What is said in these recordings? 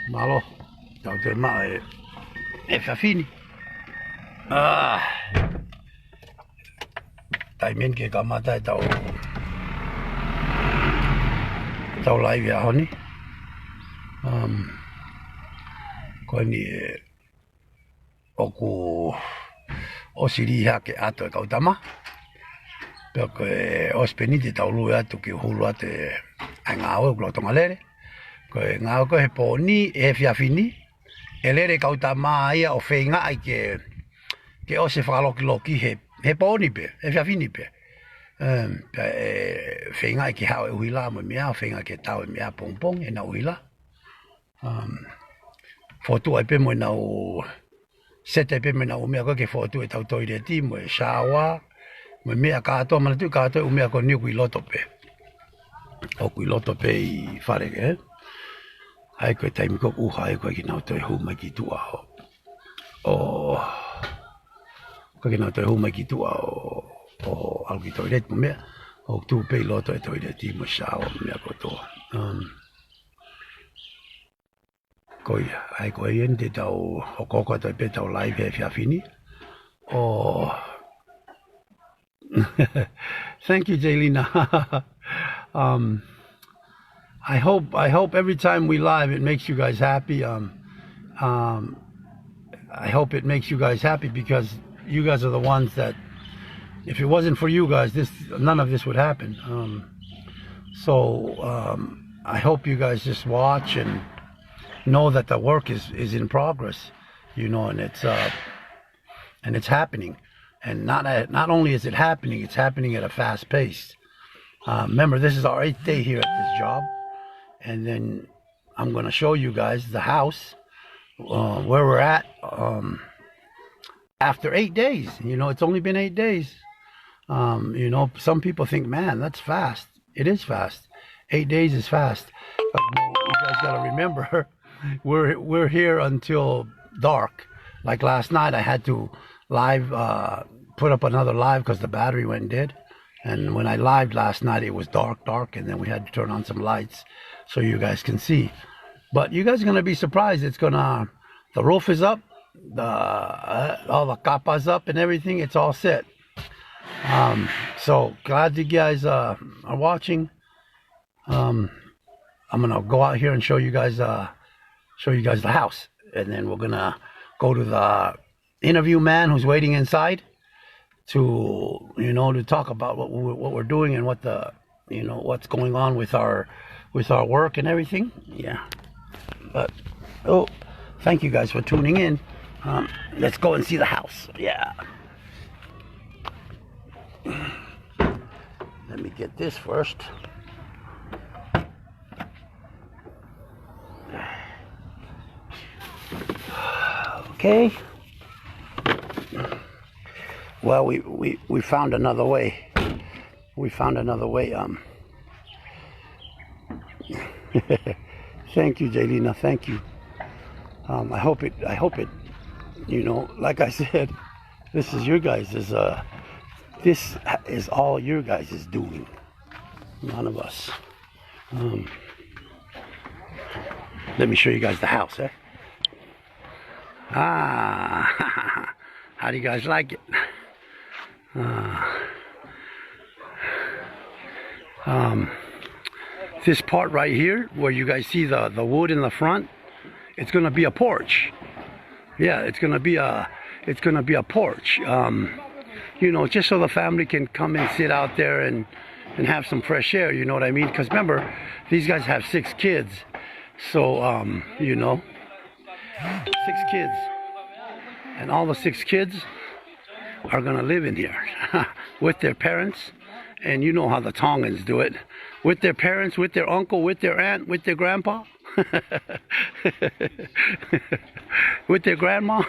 Malo, tau te maa e whawhini. Ah, tai men ke ka mata e tau live a honi. Koe ni oku o siri hake ato e kautama. Peo koe ospeni te tau lue atu ki hulu ate a ngāo e kula tonga lere. Koe ngāo koe he pōni e whiawhini. E lere kautama ia o whenga ai ke o se whakaloki he pōni pe, he whiawhini pe. Whenga ai ke hao e uhila mo mea, whenga ke tau e mea pongpong e na uhila. Fotu ai pe mo na o sete pe mo na o mea koe ke fotu e tau toireti mo e shawa. Mo mea katoa manatu katoa o mea ko niu kui loto pe. O kui loto pe I whareke. Ai koe taimi ko uha ai koe ki nau toi huma ki tua ho. Koe ki nau toi huma ki tua o au ki toiret mo mea. O tu pe loto e toireti mo shawa mo mea kotoa. Koe ai koe ien te tau o koko toi pe tau live e whiawhini. Thank you, Jaylina. I hope every time we live it makes you guys happy. I hope it makes you guys happy because you guys are the ones that, if it wasn't for you guys, none of this would happen. I hope you guys just watch and know that the work is in progress, you know, and it's happening. And not only is it happening, it's happening at a fast pace. Remember, this is our 8th day here at this job. And then I'm going to show you guys the house, where we're at after 8 days. You know, it's only been 8 days. You know, some people think, man, that's fast. It is fast. 8 days is fast. But you guys got to remember, we're here until dark. Like last night, I had to live put up another live because the battery went dead, and when I lived last night it was dark, and then we had to turn on some lights so you guys can see. But you guys are gonna be surprised. The roof is up, all the capas up and everything. It's all set. So glad you guys are watching. I'm gonna go out here and show you guys the house, and then we're gonna go to the interview man who's waiting inside to talk about what we're doing and what's going on with our work and everything. Yeah. But thank you guys for tuning in. Let's go and see the house. Yeah. Let me get this first. Okay. Well, we found another way. We found another way. Thank you, Jaylina. Thank you. I hope it. You know, like I said, this is your guys'. This is all your guys is doing. None of us. Let me show you guys the house, eh? How do you guys like it? This part right here, where you guys see the wood in the front, it's gonna be a porch. Yeah, it's gonna be a porch. You know, just so the family can come and sit out there and have some fresh air. You know what I mean? Because remember, these guys have 6 kids, so you know, 6 kids, and all the 6 kids are gonna live in here with their parents. And you know how the Tongans do it, with their parents, with their uncle, with their aunt, with their grandpa, with their grandma.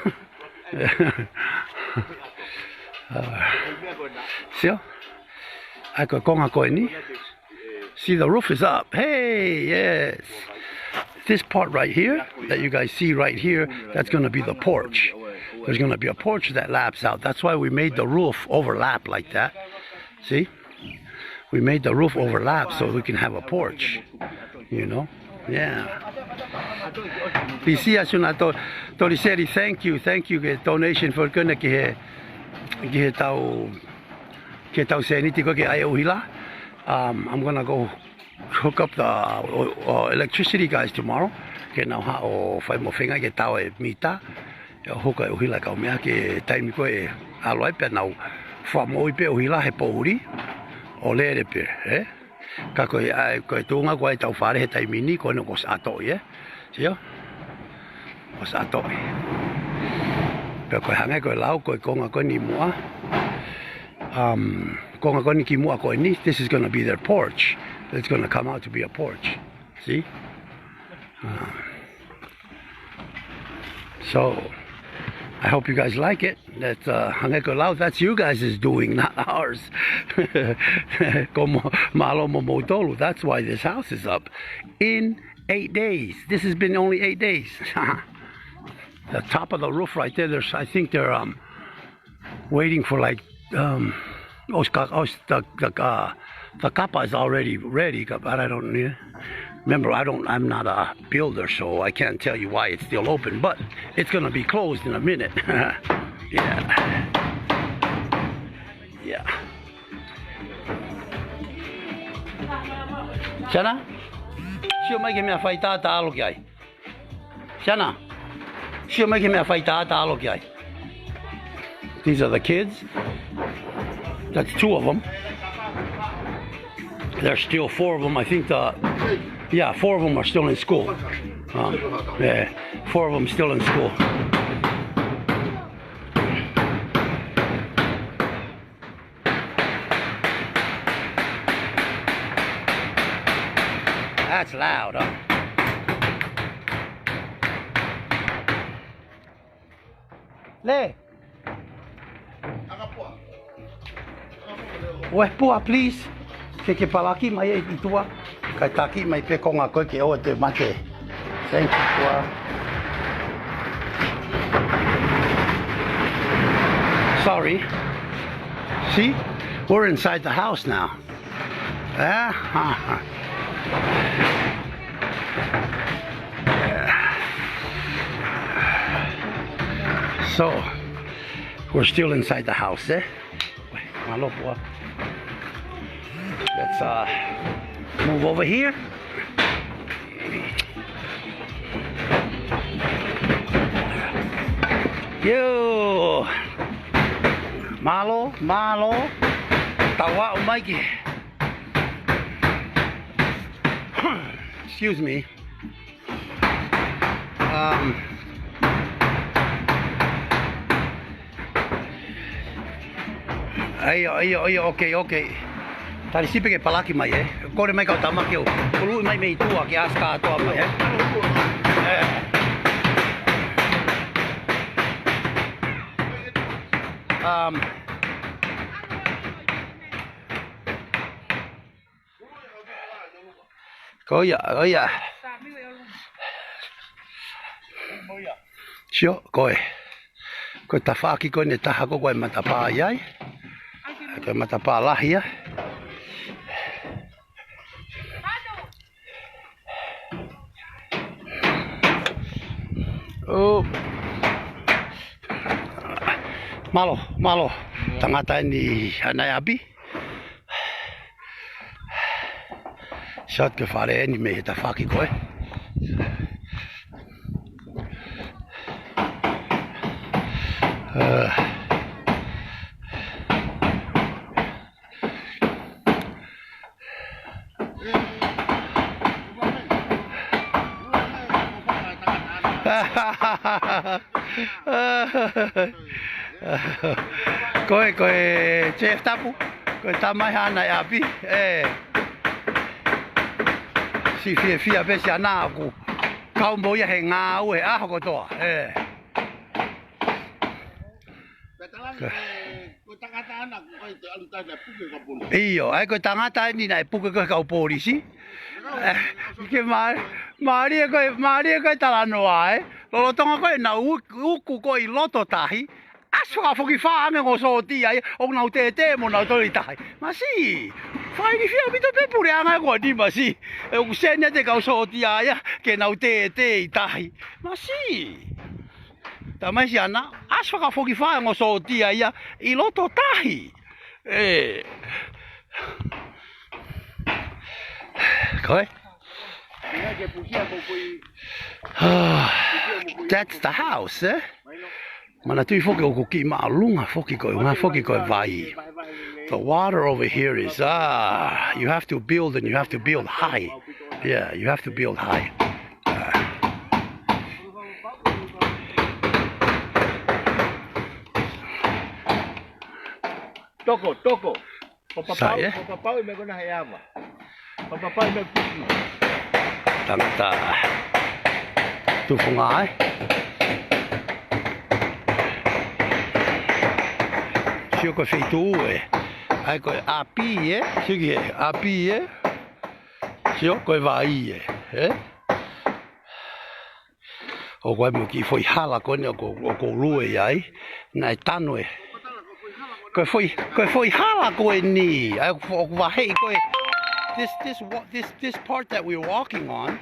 See, the roof is up. Hey, yes. This part right here that you guys see right here, that's going to be the porch. There's going to be a porch that laps out. That's why we made the roof overlap like that. See? We made the roof overlap so we can have a porch, you know? Yeah. Pisia suna to said thank you ke donation for gonna ke tau seniti ko ke ai uhila. I'm gonna go hook up the electricity guys tomorrow. Ke na ha o fai mo finga ke tau e mita. Hoka e uhila ka mea ke taimi ko e aloi pe nau fa mo i pe uhila he pouri. O le pe, ka ko tunga ko ai tau whare he taimi ni ko no ko sato ye. Sio? Ko sato. Pe ko hanga ko lau ko konga ko ni mua. Konga ko ni ki mua ko ni, this is going to be their porch. It's going to come out to be a porch. See? So I hope you guys like it. That's Hangeko Lau. That's you guys' doing, not ours. Como malo momotolu. That's why this house is up in 8 days. This has been only 8 days. The top of the roof right there. I think they're waiting for like the kapa is already ready, but I don't. Remember, I'm not a builder, so I can't tell you why it's still open, but it's gonna be closed in a minute. Yeah. Shana? Sio mai ke mea whaita ta alo ki ai. Shana? Sio mai ke mea whaita ta alo ki ai. These are the kids. That's 2 of them. There's still 4 of them. I think 4 of them are still in school. Yeah, 4 of them still in school. That's loud, huh? Le. Weh, pua, please. Ke palaki mai e tua. Kai taki mai pe konga koe ke o te mate. Thank you, pua. Sorry. See? We're inside the house now. Yeah. So, we're still inside the house, eh? Malo pua. Let's move over here. Yo, malo, tawa umaiki. Excuse me. Ayo, okay. Tari sipe ke palaki mai kore mai ka tama ke o ulu mai mei tua ke aska atoa mai Koia. Sio, koe tawhaki koe ne taha ko koe matapā iai. Koe matapā lahia. Oh. Malo. Tangata ni hanai abi. Shot ke whare ni me he tawhaki koe. Koe chef tapu, koe tamai hana e api, si fia besi ana aku, kau mboia he ngā ue aho kotoa, Iyo, ai koe tangata ni na e puke koe kau polisi. Ke maari e koe talanoa lolo tonga koe na uku koe I loto tahi. Aso ka foki whaange ngō sōti ai, o nau te mo nau tori tahi. Ma si, Fai ni fia mi to pe pure anga ko di masi. E u senya te kau so dia ya ke nau te tahi. Masi. Ta mai si ana asfa ka foki fa ngo so dia ya I loto tahi. Koi? That's the house, eh? Mana tui foki o kuki maalunga foki koe vai. The water over here is you have to build and you have to build high. Yeah, you have to build high. Toko. Papapau me gonna hayama. Papapau me kuki. Tangata. Tufungai. Sio ko feitu ai ko api sigi api sio ko vai o ko mo ki foi hala ko ne ko lue ai nai tano ko foi hala ko ni ai ko va hei ko this part that we're walking on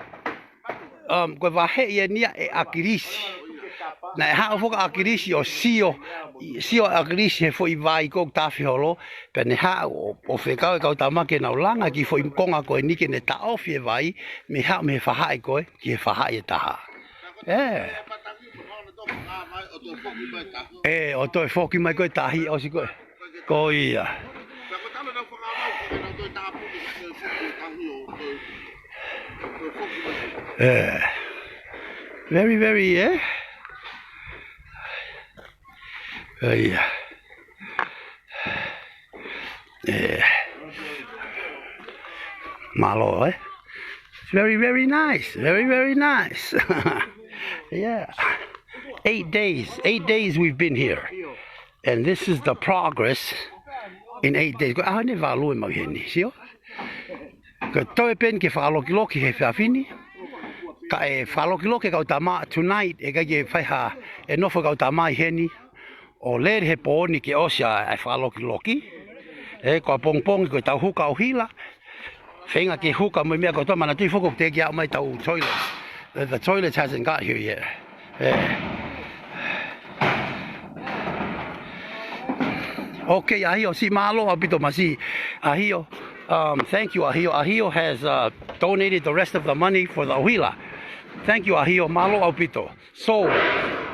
ko va hei ni akirisi na ha fo akirisi o sio akirisi foi vai ko tafi holo pe ne ha o fe ka tama ke na langa ki foi konga ko ni ke ne ta ofi vai me ha me fa hai ko ki fa hai ta o to foki mai ko tahi o si ko ia very malo it's very nice very nice yeah 8 days we've been here and this is the progress in 8 days I never lo mo heni sio ko to pen ke fa loki he fa fini ka e fa loki ka tama tonight e ka ge fa ha e no fa ka tama heni o le he poni ke osia e fa loki e ko pong ko tau huka o hila fenga ke huka mo me ko to mana tui foko te kia mai tau toilet the toilet hasn't got here yet okay ahio si malo abito masi ahio thank you ahio has donated the rest of the money for the huila thank you ahio malo abito so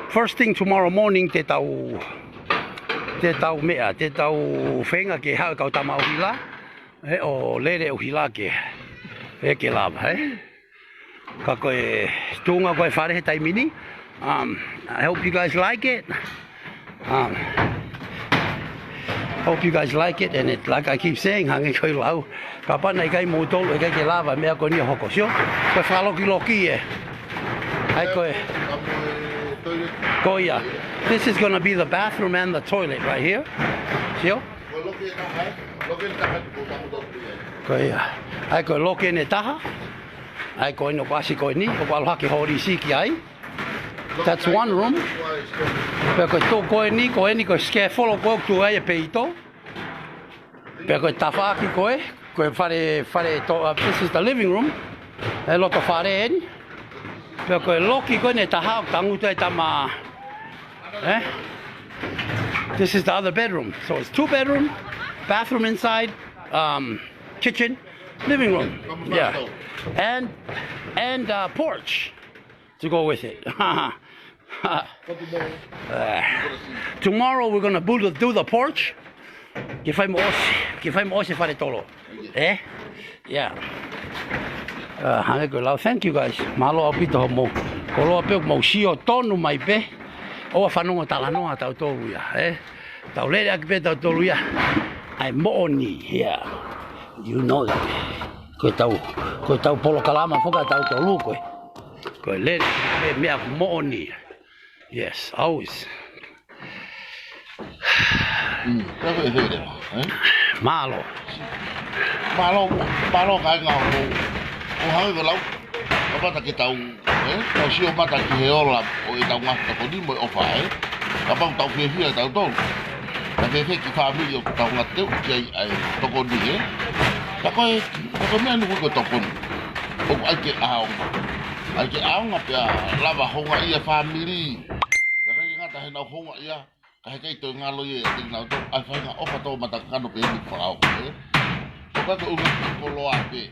first thing tomorrow morning te tau fenga ke ha ka tama huila o lere huila ke ke lava ka koe tunga koe whare he taimini I hope you guys like it hope you guys like it and it like I keep saying hangi koe lau ka pana kai mo tolo kai ke lava mea ko ni hoko sio koe whaloki ai koia this is going to be the bathroom and the toilet right here sio koia ai koe loke ne taha ai koe no kwasi koe ni ko walo haki hori siki ai that's one room pe koe to koe ni ko ske folo koe tu ai peito pe koe tafaki koe fare to this is the living room e loto fare en pe koe loki koe ne taha tangu te tama this is the other bedroom so it's 2 bedroom bathroom inside kitchen living room yeah and porch to go with it tomorrow we're going to do the porch que fai mo fare tolo yeah thank you guys malo apito mo kolo ape mo sio tonu mai pe o whanonga talanoa tau tolu ia tau lere aki pe tau tolu ia ai mooni here you know that ko tau polo kalama foka tau tolu ko lere mea mooni yes always malo kai ngau o hau ko lau o pata ki tau tau sio mata ki he ola o i tau ngata ko ni mo o fa ka pang tau ke tau tolu ka ke ki family o tau ngata ki ai toko ni Pako mea nuku ko topon. O ake aong. Ake aong apia lava honga ia family. Kaka ngata he nau honga ia. Kahe kai to ngalo ye ting nau to ai fa nga ofa to mata kanu pe ni fa. Ko ka uga ko lo ape.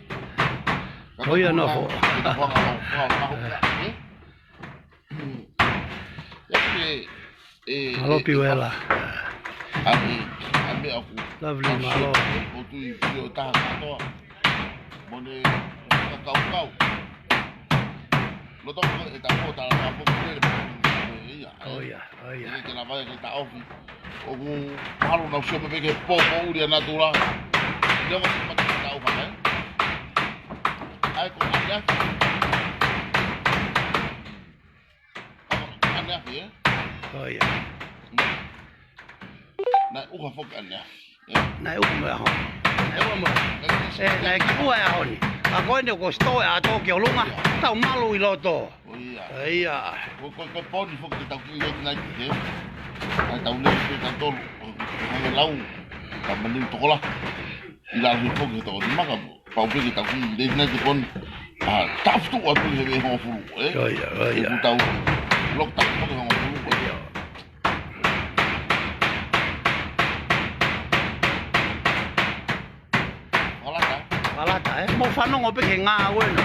Oh ya no fo. Malo piwela. Lovely malo. Otui pio ta to. Mone kau. Lo to ta ko ta la po Oh ya. Ini que la vaya que está ofi. O un malo na opción me que poco uria natural. Yo me mata ta ofa, Ai ko anda. Anda ya. Oh ya. Na uha fok anda. Na uha mo. Na ki ua ho ni. A ko ne ko sto a to ke olunga. Ta malu i loto. Iya. Ko poni fok ta ki na ki. Ai ta ule ki ta to. Ai lau. Ta meni to kola. Ila ri fok to di maka. Pau pe ki ta ki de na ki pon. Ta fu wa tu he ho fu. Oh ya. Ku ta lok ta ko ho fu. Malata mo fanong ope ke nga bueno.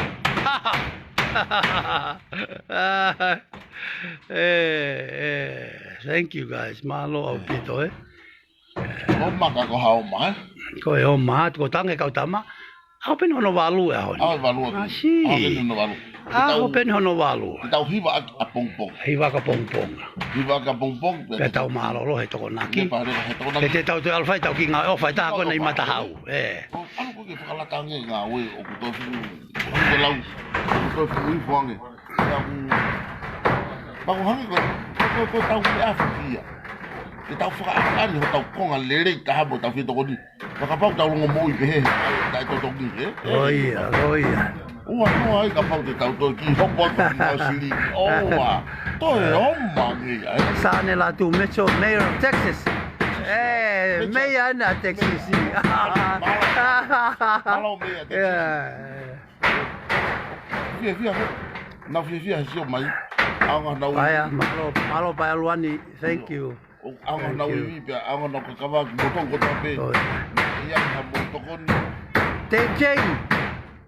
Thank you guys. Malo au pito O maka ko hao ma. Ko e o ma ko tange ka tama. Au pen hono walu e hon. Au walu. Si. Au pen hono walu. Au pen hono walu. Tau hiwa a pongpong. Hiwa ka pongpong. Hiwa ka pongpong. Pe tau malo lo he toko naki. Ke pare he toko naki. Te tau te alfai tau ki nga o fai ta ko nei mata hau. Ano ko ke whakalatange ngā we o kuto whiu. Ko lau. Ko whiu whange. Mako hange ko tau ki awhikia. Te tau whakaari ho tau konga lere i tahabo tau whiu toko ni. Whakapau tau longo mo i pehe. Tai to toki he. Oia. Ua noa ai ka pau te tau to ki hopo ki ngā siri. Oa. Toi oma ngi ai. Sane la tu Mitchell, Mayor of Texas. Mayor na Texas. Malo mea te. Fia. Na fia si o mai. Anga nau. Paya, malo paya luani. Thank you. Anga nau i pia, anga nau kakawa ki motong ko tape. Ia ha motokon. Dave Jane.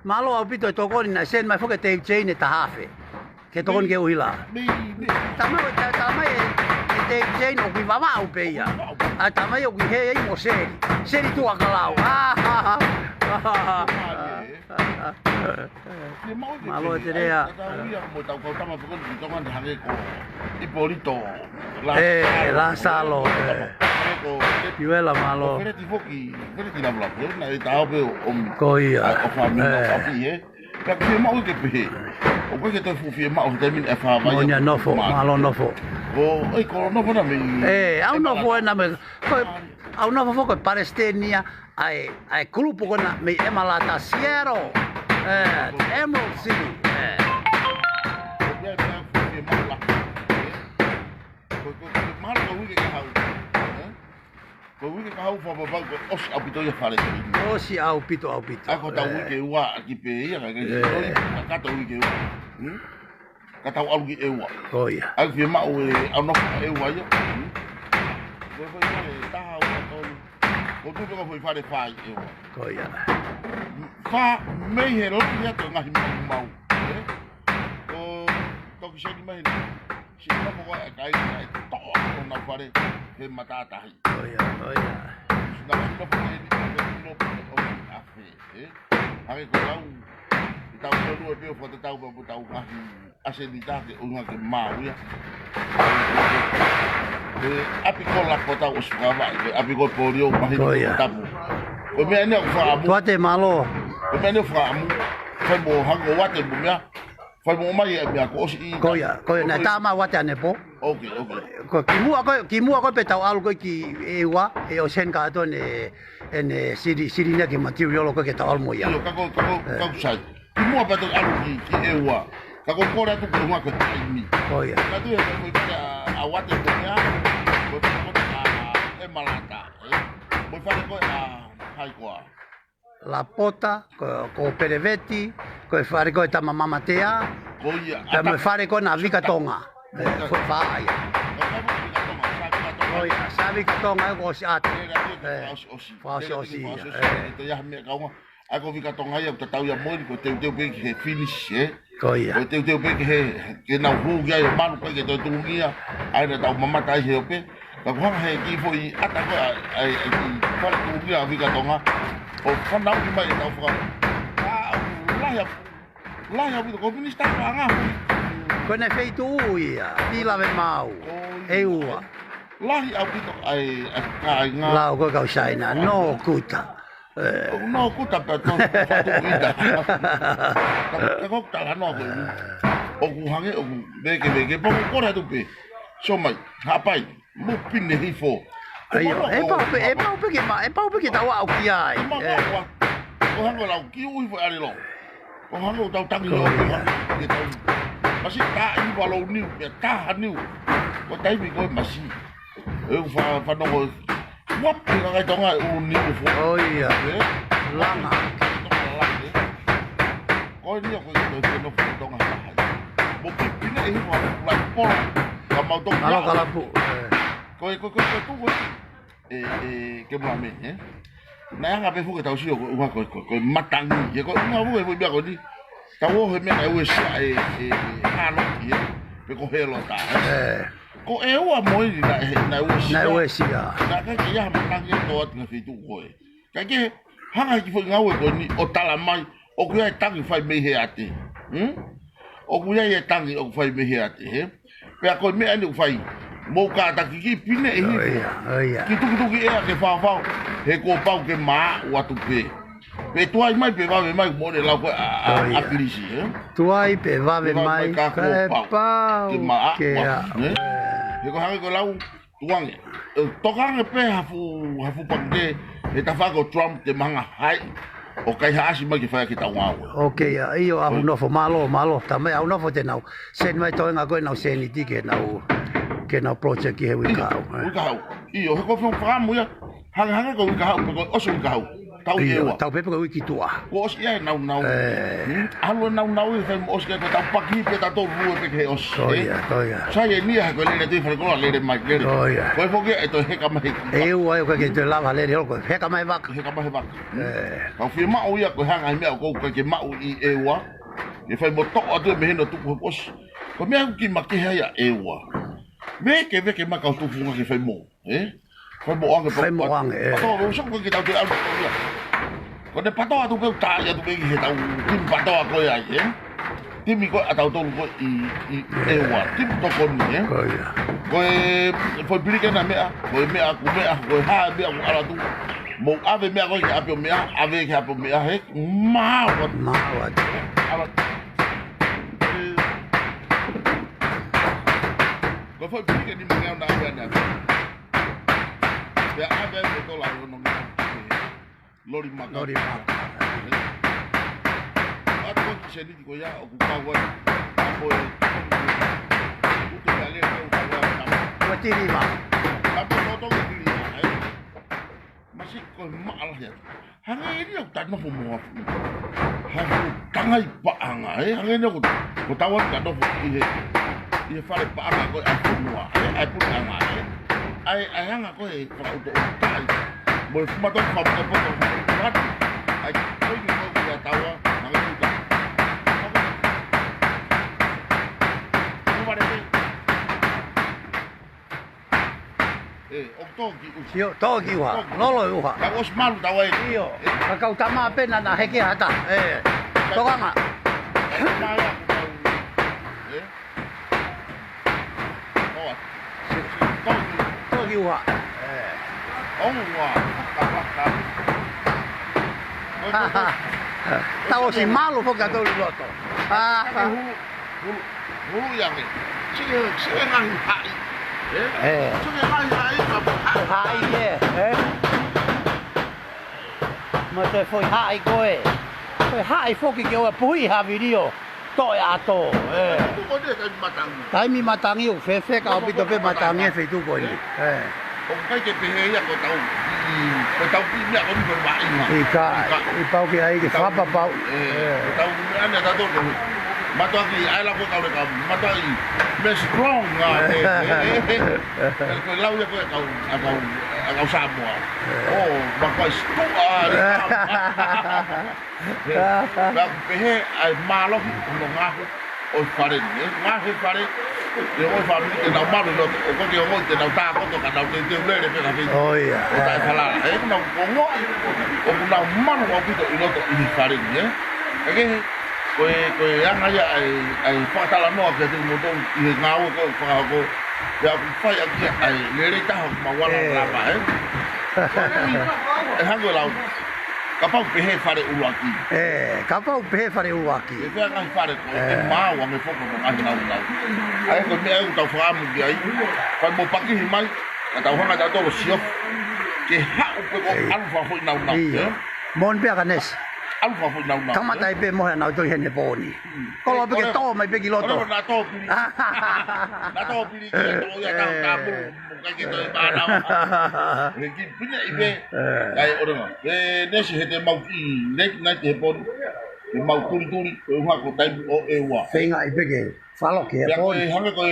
Malo au pito tokoni na sen mai foke Dave Jane ta hafe. Ke tokon ke uhila. Tama Dave Jane o ki mama au peia. A tama o ki he mo seri. Seri tu akalau. Malo te rea. Mo tau ko tama ko ni tonga de hange ko. Ipolito. La salo. Piuela malo. Pero ti foki, pero ti la bla, na e tau pe o Koia. O família papi he. Ka ki mau ke pe. O ko ke te fu fi mau te min e fa vai. Monia nofo, malo nofo. O ai ko nofo na me. Au nofo na me. Au nofo fo ko Palestina ai grupo kona me emalata Sierra. Emerald City. Ko wiki ka hau fa ba ko os apito ya fale. Osi au pito. Ako ta wiki wa ki pe ia ka ta wiki. Ka ta au ki e wa. Koia. Ai fi ma o au no e wa ya. Ko ko ta hau to. Ko tu ko foi fale fa e wa. Koia. Fa me he ro ki ya to ngahi mau. Ko ki se ni mai. Si no mo wa kai to ko na fare. He matata hai. Oia. Na no pode no afe, Ai ko lau. Tau no e fo tau ba tau ka. Asenidade unha que mau ia. Api ko la pota os prava, api ko porio mai tapu. O me ne fa amu. Tuate malo. O me ne fa amu. Foi mo hango wate mo mea. Foi mo mai e mea ko si. Koia, na tama wate anepo. Okay. Ko kimua ko petau alu ko ki ewa e o sen ka to ne siri na ki material ko ke ta almo ya. Yo kako sai. Kimua pa to alu ki ewa. Kako kora tu ko ma ko mi. Koia. Ka tu e ko a wate ko ya. Ko e malata. Mo fa ko a hai ko. La Pota, ko Pereveti, ko whare ko tama mamatea, Ko ia. ka me whare ko na Vika Tonga. Foi whaia. Oi, sa Vika Tonga ko si ate. Whaosi. Te ia me kaunga. Ako Vika Tonga ia tatau ia moi ko teu pe he finish Ko ia. Ko teu pe ke na hu ia ia manu pe ke to tungia. Ai na tau mama tai he pe. Ka ko he ki foi ata ko ai fa tungia Vika Tonga. O whanau ki mai tau whaka. Laia wito ko finish tai wanga. Ko ne feitu ia, pila ve mau. E ua. Lahi au pito ai kai nga. Lau ko kau saina, no kuta. No kuta pe to fatu ida. Ka ko ta no ko. O ku hange o beke po ko ra tu pe. So mai, hapai, mo pine hi fo. Ai, e pau pe ke tawa au ki ai. O hango lau ki ui fo ari lo. O hango tau tangi o ke tau. Masi ta i walo niu, ya ta niu. Ko tai mi ko masi. Eu fa no ko. Wap ka ka tonga u niu fo. Oh iya. Lama. Ko ni ko no fo tonga. Mo pine hi fo la po. Ka mau to. Kala pu. Ko tu ko. Ke mo ame, Na nga pe fu ke tau si ko matangi. Ye ko nga fu e bia ko ni. Tau he me e sa hano ye pe ko helo ta ko e o moi na Na sia na ka ya matangi to at nga fitu ko e ka ke hanga ki fo nga we ko ni o tala mai o ku ya tangi fai me he ate o ku ya tangi o fai me he ate pe ko me ani fai mo ka ta ki pine e Iya. ki tu ki e ke fa he ko pau ke ma wa tu pe pe tuai mai pe va mai mo le la ko a krisi Tuai pe va mai ka pau ke e ko hange ko lau tuange tokanga pe hafu pangke e ta fa ko Trump te manga hai o kai hasi mai ke fa ki ta wa Okay, io a uno fo malo tamai a uno fo te nau sen mai toenga ko nau sen i tike nau project ki he wi ka io he ko fa mu ya hanga ko ka ko oso ka tau ewa tau pepe ko wiki tua ko os ia nau alo nau e fai os ke tau paki pe ta to ru pe ke os toia sai ni ha ko le te fa ko le mai le ko fo ke to he ka mai e ua ko ke te lava le ko he ka mai vak ka fi ma o ia ko hanga me ko ke ma o i ewa e fai mo to atu me no tu ko os ko me ki ma ke ya ewa me ke ma ka tu fu ke fai mo Fai mo ange. Pato, so ko kita tu au. Ko de pato atu pe ta ya tu pe he tau tim pato ko ya tim ko atau to ko i ewa tim to ko ni ko foi brika na mea ko ha mea ko ala tu mo ave mea ko ya pe mea ave ke apo mea he ma ala ko foi brika ni mea na ya ya ave ko la no lori maka ako ki seli ko ya o ka wa ko uto ya le ko wa tiri ma apo no to ki ni masih ko mal ya hanga ini tak no mo ha tangai pa anga hanga ni ko tawon ka do i fale pa anga ko apo mo ai pu anga ai hanga ko e para uto tai mo fuma to fa ko ai ko ni ko ya tawa hanga ni ka ko parece toki uha lolo uha ka os malu tawa io ka kau tama pena na heke hata tokanga toki uha tau si malu fo ka tau loto hulu yang ni sih ngang hai hai ke ma te foi hai koe foi hai fo ki o pui ha video to ya to tai mi matangi o fe ka o pito pe matangi fe tu ko ni o kai ke pe ya ko tau ko tau ki mea ko ni ko ba inga. I pau ki ai ki whapa pau. Ko tau ane ta tō matua ki ai la ko kau le kau matua i me strong nga ko lau ya ko kau Samoa. Oh, baka stua. Ba pehe ai malo no ngaho o fare ni ngaho fare e o fare ni na malo no o ko ke o te na ta ko to ka na te le le pe ka fi Oh ya. o ta fala e na ko ngo o na mano o ku to i no to i fare ni ke ko anga ya ai fa ta la no ke te mo to i ngaho ko ya ku fa ya ki ai le le ta ma wala la ba e hango lau kapau pehe fare uaki Kapau pehe fare uaki. e fe ka fare ko e ma wa me foko ko ai na ai ko me au tau fa mu ai fa mo paki mai ka tau hanga ta to sio ke ha u ko alfa fo na Mon pe kanes. alfa fo na Kamata pe mo na to hene poni. Ko pe ke to mai pe ki loto. na to pili ke to ya ta mu ka ke to ba na ki pina ibe ai ora e nesi hete mau ki nek na te pon e mau turi o ha ko tai o e wa Feinga i pe ke falo ke ya ko poni. hanga ko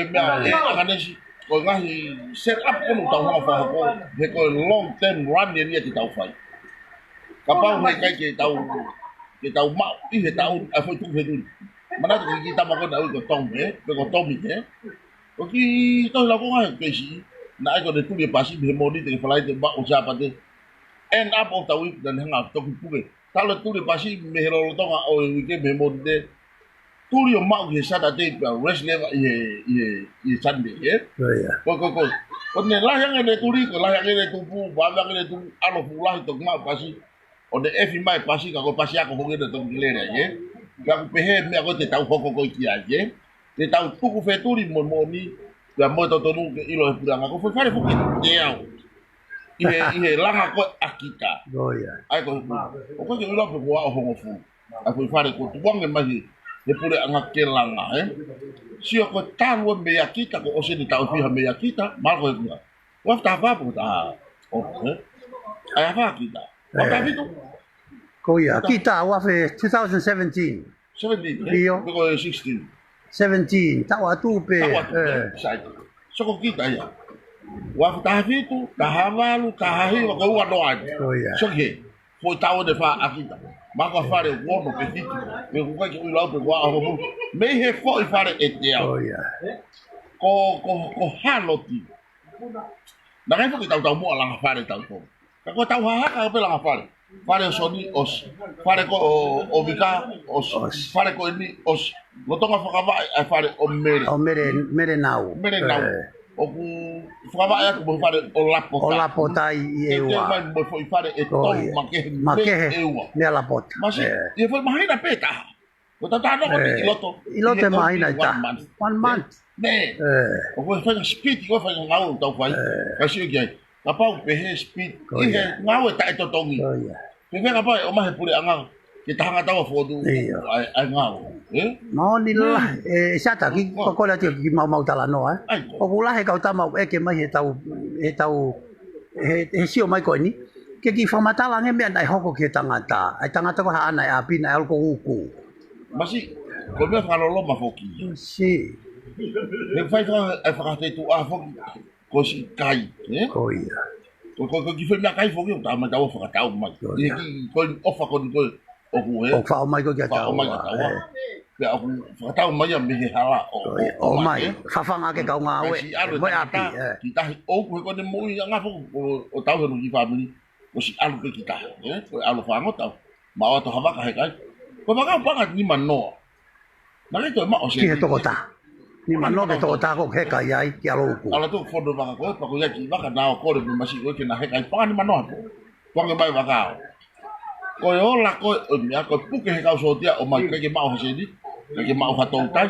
me a nesi ko ngahi set up ko tau ha fa ko he ko long term run ni ti tau fai kapau mai kai ke tau mau i he tau a foi tu he tu mana ki ta ma ko na ko tong ko tong mi ko ki to la ko ngai ke si na ai ko de tu le pasi be mo ni te falai te ba o ja pa te end up of the week dan hanga to ku pu ta le tu le pasi me hero to nga o week me mo de tu le ma o sa da te rest level ye sunday Oh ya. ko ne la yang ne tu ri ko la yang ne tu pu ba ba ne tu alo pu la to ma pasi o de efi mai pasi ka ko pasi ko ho de to le ye ka ku pe he me ko te tau ko ki a ye te tau tu ku fe tu ri mo ni ya mo to nu ke ilo puranga ko fare fu ke ao ihe langa ko akita Oh ya. ai ko ko ke ilo pe wa ho fu a ko fare ko tu wange mai e pure anga ke langa si ko tan wo me akita ko o se ni tau fi ha me akita mal ko ya wa ta fa pu ta o ai fa akita wa ta fi tu Ko ya. Kita wa fe 2017. 17 Rio. ko 16 17. Ta wa tu pe. sai so ko kita ya wa ta fi tu ta havalu ta hahi wa ko wa do ai Oh ya. so ke foi tau de fa akita ma ko fare wo no pe fitu me ko ka ki lo pe wa ho me he foi fare etia Oh ya. ko haloti na ngai ko tau mo ala fare tau ko tau ha ka pe la fare soni os fare ko o vika os fare ko ni os lo tonga fa ka fare o mere O mere nau. o ku fa ba ya ko fare o lapota O lapota i e wa. mai mo foi fare e to Ma ke ne lapota. mas e foi mahina peta ko ta no ko iloto Iloto mahina ita. 1 month. ne o ko fa speed ko fa ngau tau fai ka si ke ka pa pe he speed i he ngau ta to tongi Oh ya. pe ka pa o ma he pure anga ke ta hanga tau fodu ai ngau Mau ni lah sa ta ki ko la ti ki mau tala no o kula he ka ta mau e ke mai he tau he sio mai ko ni ke ki fa matala nge me ai hoko ke tangata ai tangata ko ha ana a pina al ko uku masi ko me fa lo ma foki si le fai fa te tu a foki ko si kai ko ia ko ki fa na kai foki ta ma tau fa tau ma ki ko ofa ko o ku o fa o mai ko ke ta o mai ta wa ya aku fa tau ma ya me he hala o mai fa fa nga ke ka nga we mo api kita o ku ko ne mo ya nga o tau no ki family o si alu ke kita ko alu fa ngo tau ma o to ha ba ka he kai ko ba ka pa ka ni mano na le to ma o se ki he to ta ni mano ke to ta ko he ka ya ki alo ku ala to fodo ba ko pa ko ya ki ba ka na ko re ma si ko ke na he kai pa ni mano ko nge ba ka ko yo la ko mi ko pu ke he ka so dia o mai ke ma o se di ke ma o ha to tai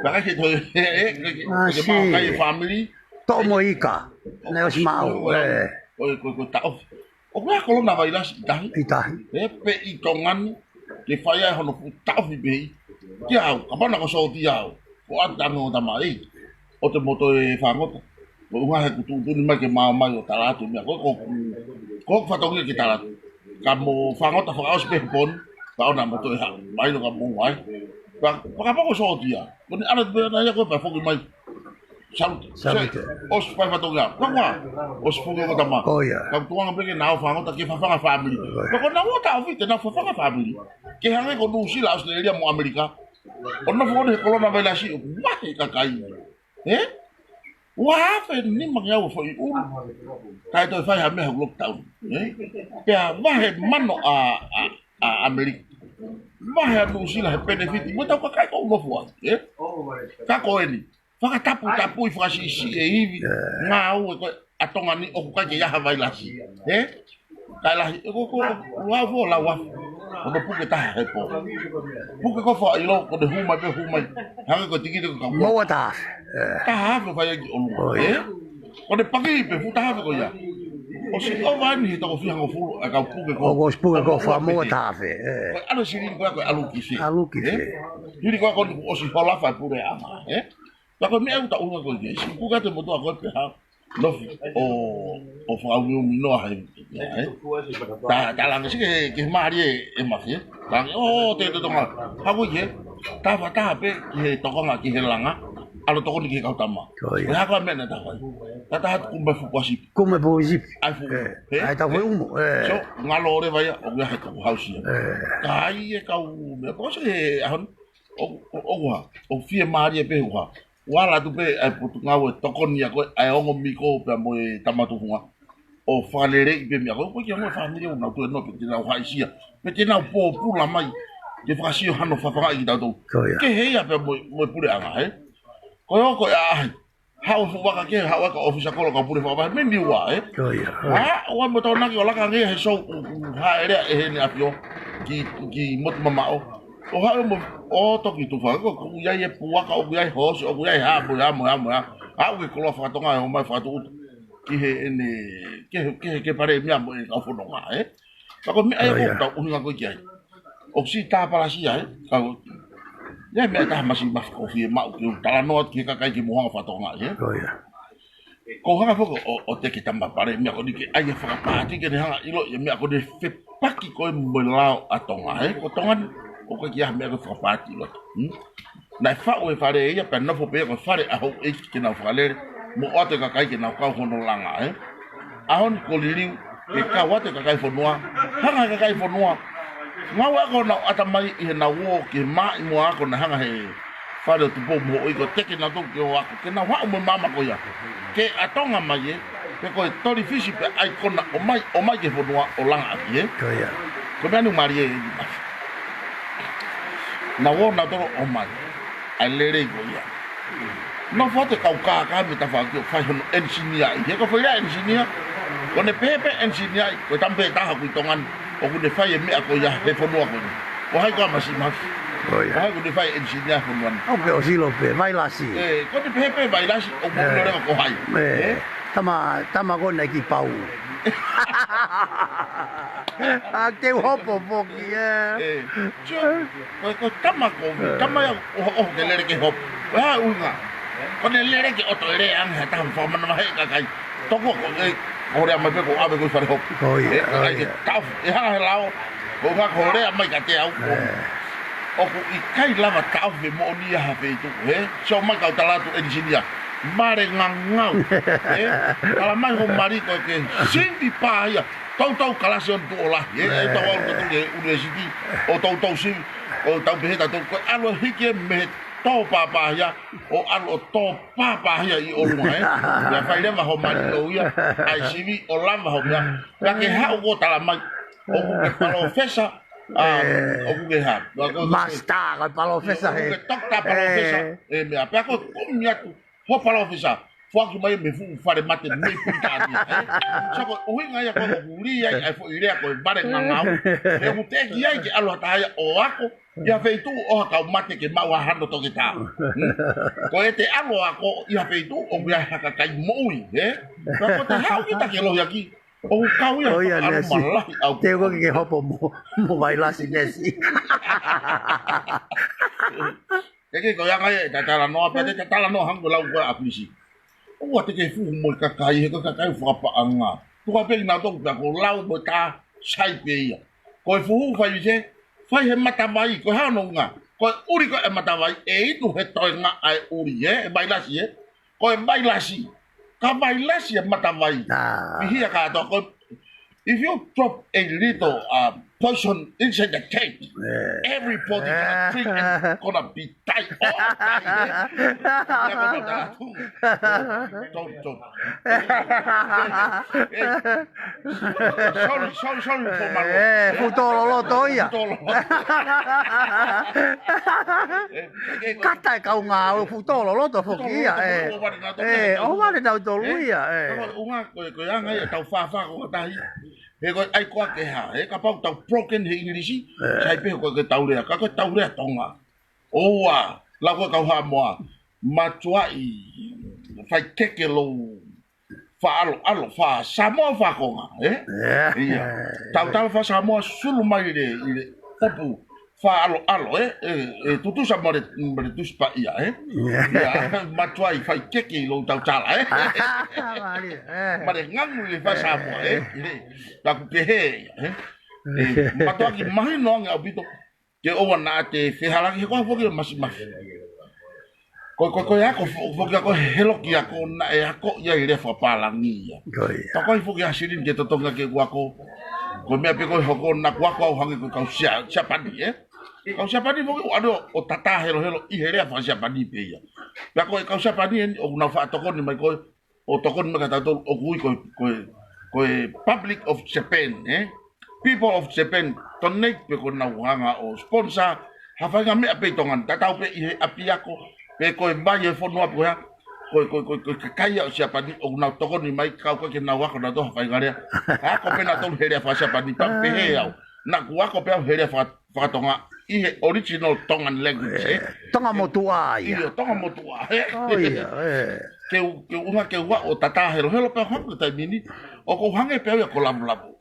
ba ka ke to ke ma o kai family to mo ika na o si mau ko ta o ko na vai las tahi itahi pe i tongan ke faya hono ta fi be ki au apa na ko so dia ko ata no ta mai o te moto e fa ngota ko nga he tu ni ma ke ma o ta la tu mi ko Ko fatongi kita la. Kamu fangot fa aus pe pon. Ba ona mo to ha. Mai no kamu ai. Ba pa ko so dia. Ko ni ala be na ya ko pa fogi mai. Salut. Os pa fatonga. Kwa. Os fogi ko tama. Oh ya. Kam tuang pe ke na fangot ke fa fa family. Ko na mo ta ofite na fa fa family. Ke hange ko nu si la Australia mo Amerika. Ono fo de kolona vai la si. Wah ka kai. Wah, ni mangyao fo i Kaya to fai hame hag lockdown. Kaya wahe mano a Amerika. Wahe no sila he benefit. Mo ta ka kai ko no fo. Ka ko ni. Faka tapu i faka si hivi. Ngau ko atonga ni o ka ya vai la si. Kala ko wa fo la wa. Ono puke ta he po. Puke ko fo ilo ko de huma be huma. Hanga ko tiki ko ka. Mo ta. Ta ha vai ki olu. O de pagi pe futa ha ko ya. O si o van hi to fi hango fu ka puke ko. O puke ko fa mo ta fe. Ano si ko alu ki se. Alu ki se. Yuri ko o si hola fa pure ama, Ta ko me uta unga ko ye. Si puka te mo to ko pe ha. No o fa u no ha. Ta lang si ke mari e ma fi. Lang o te to nga. Ha ko ye. Ta fa ta pe he to ko nga ki he langa. Alo to ko ni ki ka tama. Ha ko me na ta ko. Ta ku me fu kwasi. Come po zip. Ai fu. Ai ta foi um. So ngalo re vai o ga ha hausi. Kai e ka u me ko se ahon o fi mari e pe wa. Wala tu pe ai putu ngawe to ko ni ko ai ongo mi ko pe mo tamatu funga. O falere pe mi ko ki mo family o na tu no pe na wa isia. Pe na po pu la mai. Je fa si hano fa fa i da do. Ke he ya pe mo pure anga Ko ya ha o fuwa ke ha wa ka office ko ka pure fa ba me ni wa ha wa mo to na ki ola ka nge he so ha ere e ni apio ki mot mama o ha mo o to ki tu fa ko ya ye puwa ka o ya ho so o ya ha mo ha o ko lo fa to nga o mai fa tu ki he ni ke pare mi amo ka fo no nga ka ko mi ai ko ta un nga ko ki ai o si ta para si ai ka ya me ta masih maf ko fi ma ko tala no ki ka kai ki mo nga fa to nga ko hanga fo o te ki tamba pare mi ko ni ki ai fa pa ti ke hanga ilo ya mi ko de fe paki ko mo la atonga ko tongan o ko ki ya me ko fa pa ti lo na fa o fa re ya pa no fo pe ko fa re a ho e ki na fa le mo o te ka kai ki na ka ho no langa ahon ko liri e ka wa te ka kai fo noa hanga ka kai fo noa Ngawa ko na atamai I na wo ki mai mo ako na hanga he fare tu po mo I ko teke na to ki o ako ke na wa mo mama ko ya ke atonga mai pe ko tori fishi pe ai ko na o mai ke fonua o langa aki ko ya ko me anu mari na wo na to o mai ai lere ko ya no fote ka ka me ta fa ki fa no engineer ye ko fa engineer ko ne pepe engineer ko tampe ta ha ku tongan o ku ne fa ye me ko ya he fonua ko o hai ko masi ma oh ya hai ku ne fa engineer fonua o pe o silo pe vai la si ko ne pepe vai la si o mo no le ko hai tama ko na ki pau que hopo poki ko tama ya o de lere ke hop ha unga ko ne lere ke oto ere ang ha tam forma na hai ka kai to ko ore ama pe ko ave ko fare hop oh ya taf ha lao ko ga ko ore ama ka te au o ko I kai lava taf ve mo ni ha ve tu so ma ka tala tu engineer mare ngangau kala mai ho mari ko ke sindi pa ya tau kalasion tu ola tau au tu ke university o tau si o tau beheta tu ko alo hike me to pa ya o alo to pa ya I o lu ya fai le ma ho mari o ya ai sivi o la ma ho ya ke ha o tala mai o ke palo fesa o ke ha basta ko palo fesa he ta palo fesa me apa ko kumia tu ho palo fesa fo ki mai me fu fare mate me puta ni so ko o hinga ya ko guri ya ai fo ire ko bare ngangau e u te ki ai ki alo ta ya o ako ya feitu o ka mate ke ma wa hando to kita ko e te alo ako ya feitu o ya ka kai moi ko te ha kita ke lo ya ki o kau ya oh ya nesi te ko ke hopo mo vai la si nesi ke ko ya ngai ta tala no pa te tala no hang ko la ko apisi o te ke fu mo ka kai ko ka kai fu pa anga Ko pe na to ko lau mo ta sai pe ia. Ko fu fai se fai he mata mai ko ha no nga. Ko uri ko e mata mai e tu he to nga ai uri e baila si e. Ko e baila si. Ka baila si e mata mai. Hi ka to ko if you drop a little poison inside the cake, everybody gonna drink and gonna be tight all night. Don't. Sorry for my word. Futolo toi ya. Kata kau ngau futolo lo to foki ya. O wale tau to lui ya. Unga ko anga ya tau fa ko tahi. He ko ai ko ke ha he ka pau tau broken he English sai pe ko ke tau le ka ko tau le tonga oa la ko ka ha mo matua I fai keke lo fa alo fa samo fa ko ia tau fa samo sulu mai le opu fa alo tutu sa mo le tu spa ia matua I fai keke lo tau tala mare ngangu le fa samo la ku pe he matua ki mai no nga bito ke o na te fe hala ki ko fo ki mas ko ya ko fo ko helo ki ko na e ko ya ile fa palangi ya to ko fo ki asirin ke to nga ke ko me pe ko ho na ko hangi ko ka sia pani kau siapa ni mo ado o tata helo I hele fa siapa ni pe ya ya ko kau siapa ni o na fa to ko ni mai ko o to ko ni ka ta to o ko public of Japan people of Japan donate pe ko na wanga o sponsor ha fa nga me pe tongan ta pe I apia ko pe ko ba ye fo no apo ya ko kaya siapa ni o na to ko ni mai kau ko ke na wa ko na to fa nga ha ko pe na to hele fa siapa ni pa pe he ya na kuwa ko pe hele fa tonga I original Tongan language Tonga motua ia Tonga motua ke unga ke wa o tata helo pe hok ta mini o ko hange pe ko labu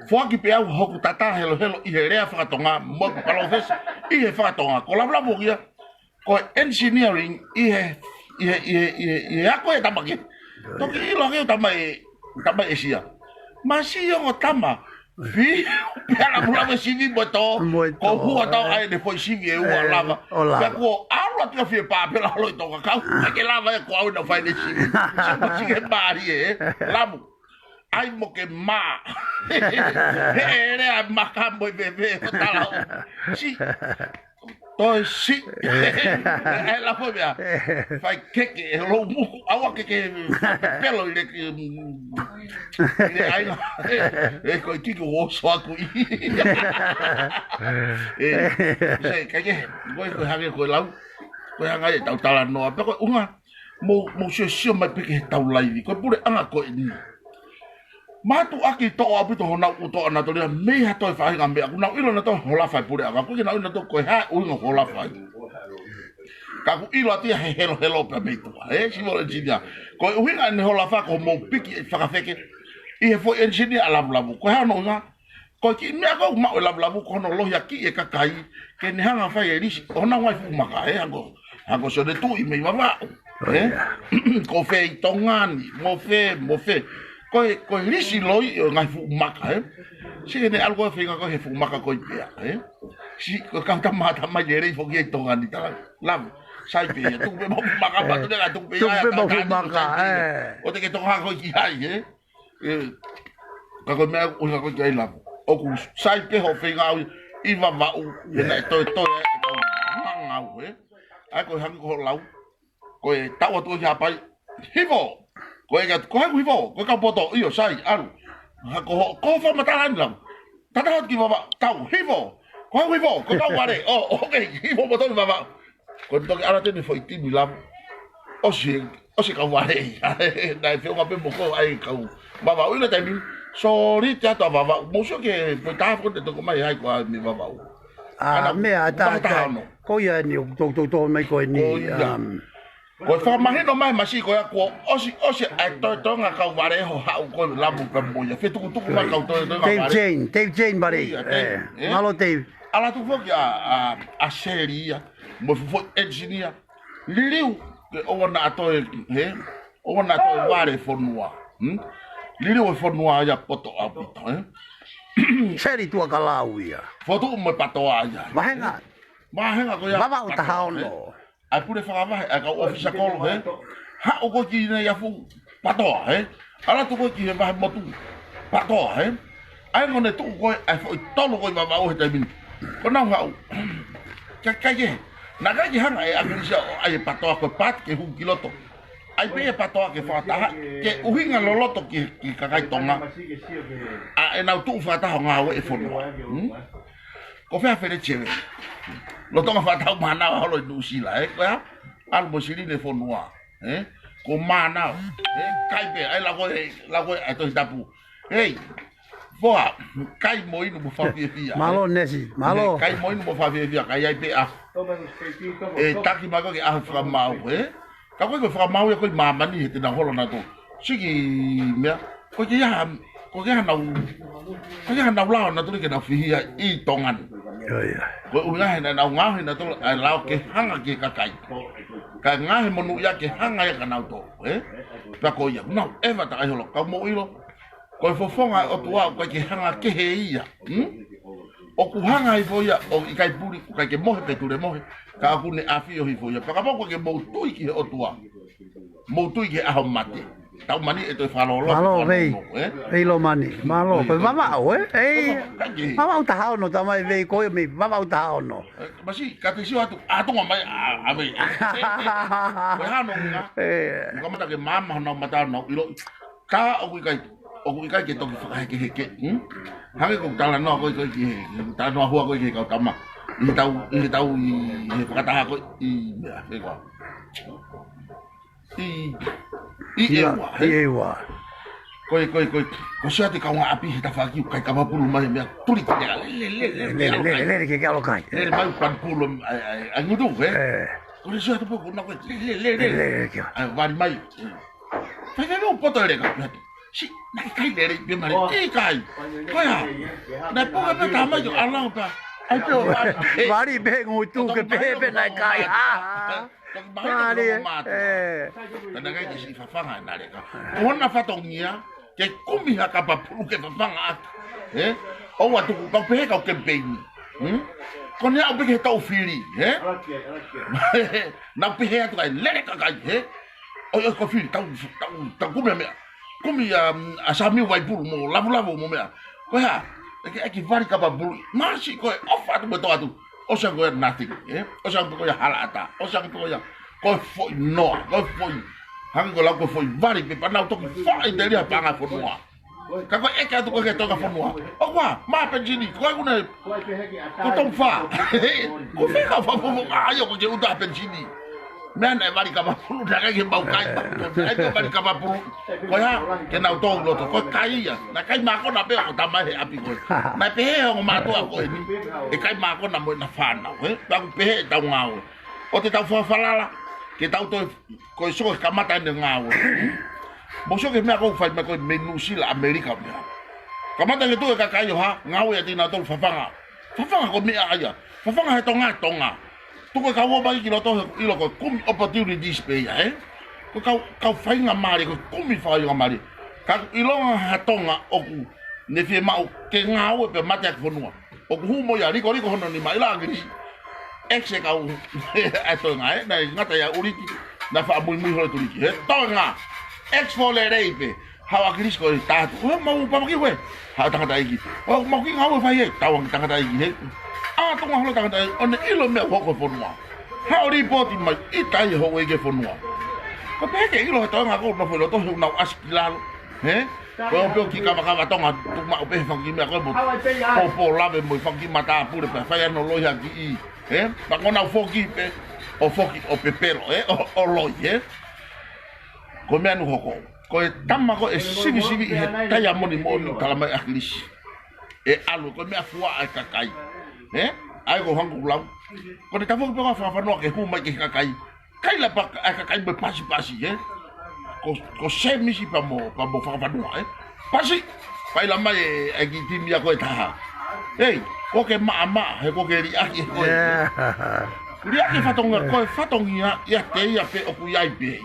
fo ki pe au hok tata helo I hele fa tonga mo palo ves I fa tonga ko labu ia ko engineering I ako e tamaki to ki lo ke tama esia masio o tama vi pela pula sivi boto ko hua tau ai de foi sivi e ua lava ka ko alo tia fi pa pela lo to ka ke lava ko au na fai de sivi se ke bari lamu ai mo ke ma ere a makambo bebe tala si toi si la fobia fai keke lo mu awa keke pelo ile ai no ko tiko wo so aku sei keke ko hage ko lau ko hanga tau tala no pe ko unga mo sio mai pe ke tau lai ko pure anga ko ni matu aki to api to na uto na to le me ha to fa nga me aku na ilo na to hola fa pure aku ke na to ko ha u no hola fa ka ku ilo ati helo pe me to si mo engineer ko u nga ne hola fa ko mo piki fa ka feke I fo engineer ala blabu ko ha no nga ko ki me ko ma la blabu ko no lo ya ki e ka kai ke ne ha fa ye ri ona wa fu ma ka ango so de tu I me mama ko fe tongani mo fe ko lisi loi ngai fu maka si ne algo fe ko he fu maka ko pia si ko ka ta mata mai re fo ki tonga ni ta lam sai pe tu be mo maka ba tu ga tu pe ya o te ke tonga ko ki ai ka ko me o ka ko ki lam o ku sai pe ho fe nga I va va u ne to manga u ai ko hang ko lau ko ta o tu ya pai hivo ko ko ka poto io sai aru ko fa matalan lang tata ki baba tau hivo ko ka ware okay hivo poto baba ko to ara te ni foi ti milam o si ka ware dai fe nga pe moko ai ka baba u le tami sorry ta to baba mo so ke ta ko te ko mai ai ko mi baba me ata ko ya ni to mai ko ni ko fa mahe no mai masi ko ya ko osi ai to nga ka ware ho ha ko la bu pe mo ya fe tu ma ka to Dave Jane bari malo Dave ala tu fo a seria mo fo engineer liliu o na to ware fo noa Lili o fonua ya poto apito, Seri tua kalau ia. Foto mo patoa ya. Mahenga. Mahenga ko ya. Mama utahaono. Ai pure whakamahe, ai ka ofisa kolo, Ha o ko ki nei afu patoa, Ala tu ko ki he vahe motu patoa, Ai ngone tu ko ai fo tolo ko mama o he taimini. Ko nau hau. Kai na kai hanga ai akrisia ai patoa ko pat ke hu kiloto. Ai pe patoa ke fataha ke uhinga loloto ki kakai tonga. A e nau tu fataha nga e fono. Ko fa fere cheve. Lo tonga fataha mana holo du sila ko ya. Al bosili le fonua, ko mana, kai pe ai la ko ai to tapu. Hey. Boa, kai moi no fa fia. Malo nesi, malo. Kai moi no fa fia, kai ai pe a. Taki mago ke a fra mau, Ka ko fra mau ko mama ni te na holo na to. Sigi mea, ko ya na la na to ke na fia I tongan. Ko unga na unga na to ai lao ke hanga ke kakai. Ka ngahe monu ya ke hanga ya kana to, Pa ko ya, no, eva ta ai holo, ka mo ilo. Ko fofonga o tua ko ke hanga ke he ia, O ku hanga I foia o I kai puri ku kai ke mohe pe ture mohe. Ka ku ne afio hi foia. Pa ka ko ke mo tui ki o tua. Mo tui ke aho mate. Tau mani e to falo lo. Malo vei. Vei lo mani. Malo. Ko mama o Mama uta hao no tamai vei ko me mama uta hao no. Masi ka te sio atu atonga mai a vei. Ko hano nga. Ko mata ke mama no mata no ilo. Ka o ku kai ke to ki ke. Hangi ko tala no ko ki ta no hua ko ki ka tama. I tau I kata ko I ko. I ewa. Ko sia te ka nga api ta fa ki kai ka mapulu mai me tuli ki le ke ka lo kai. Le mai pan pulo ai ngudu Ko sia te po na ko le. Ai van mai. Fa ke no poto le ka. Si, na kai le be mari. Kai. Ko ya. Na po ka ta mai yo ala pa. Ai pe Mari be ngutu ke be na kai. Mari. Tanda kai ki si fafanga na le ka. Ona fatongia ke kumi ha ka pa pu ke fafanga. O wa tu ka pe ka ke be ni. Ko ne au be ke tau fili, Na pe he tu kai le ka kai, O ko fili tau kumi me. Kumi asami wai puru mo lavu mo mea. Ko ha, ki vari ka pa bulu. Masi ko ofa tu beto atu. O sang ko nothing, O sang ko ya halata. O sang ko ya ko foi no, ko foi. Hang ko la ko foi vari pe pa na to fa I dele pa nga fo noa. Ka ko ka tu ko ke to ka fo noa. O kwa, ma pe jini, ko ku ne. Ko tom fa. Ko fe ka fa fo ayo ko je uta pe jini. Men e vari ka pa pulu da ke bau kai. Ai ko vari ka pa pulu. Ko ya, ke na to lo to ko kai ya. Na kai ma ko na pe ko tama he api ko. Na pe he o ma to ko ni. E kai ma ko na mo na fana, Ta ku pe he ta ngao. O te tau fa falala. Ke tau to ko so ka mata ne ngao. Mo so ke me ko fa me ko menu sila America me. Ka mata ke tu ka kai yo ha, ngao ya ti na to fafanga. Fafanga ko me aya. Fafanga he tonga. Tuko ka wo bai ki lo to ilo ko kumi opportunities pe ya ko ka fainga mari ko kumi fainga mari ka ilo ha tonga oku ne fie mau ke ngao pe mate ko no oku humo ya riko hono ni mai la ngiri exe ka u ato nga na ngata ya uriki na fa muy ho turiki tonga ex fole reipe hawa kris ko ta o mau pa ki we ha ta ta iki o mau ki ngao fa ye tawang ta ta iki tonga holo tanga on ilo me ko fonua. Ha ori poti mai itai ho we ke fonua. Ko pe ke ilo tonga ko no folo to na askilalo. Ko pe ki ka tonga tu ma pe fangi me ko mo. Po lave mo fangi mata pure pe fa no lo ya ki. Pa ngona foki pe o pepero, o lo Ko me anu hoko. Ko tamma ko sibi he taya moni tala mai aklis. Alu ko me afua kakai. Ai ko hangu lau. Ko te tafo pe fa no ke hu mai ke kakai. Kai la pa kakai be pasi, Ko se misi pa mo fa no, Pasi. Pai la mai e ki timia ko ta. Ko ke ma he ko ke ri aki ko. Ri aki fatongia ya te ya pe o ku ya pe.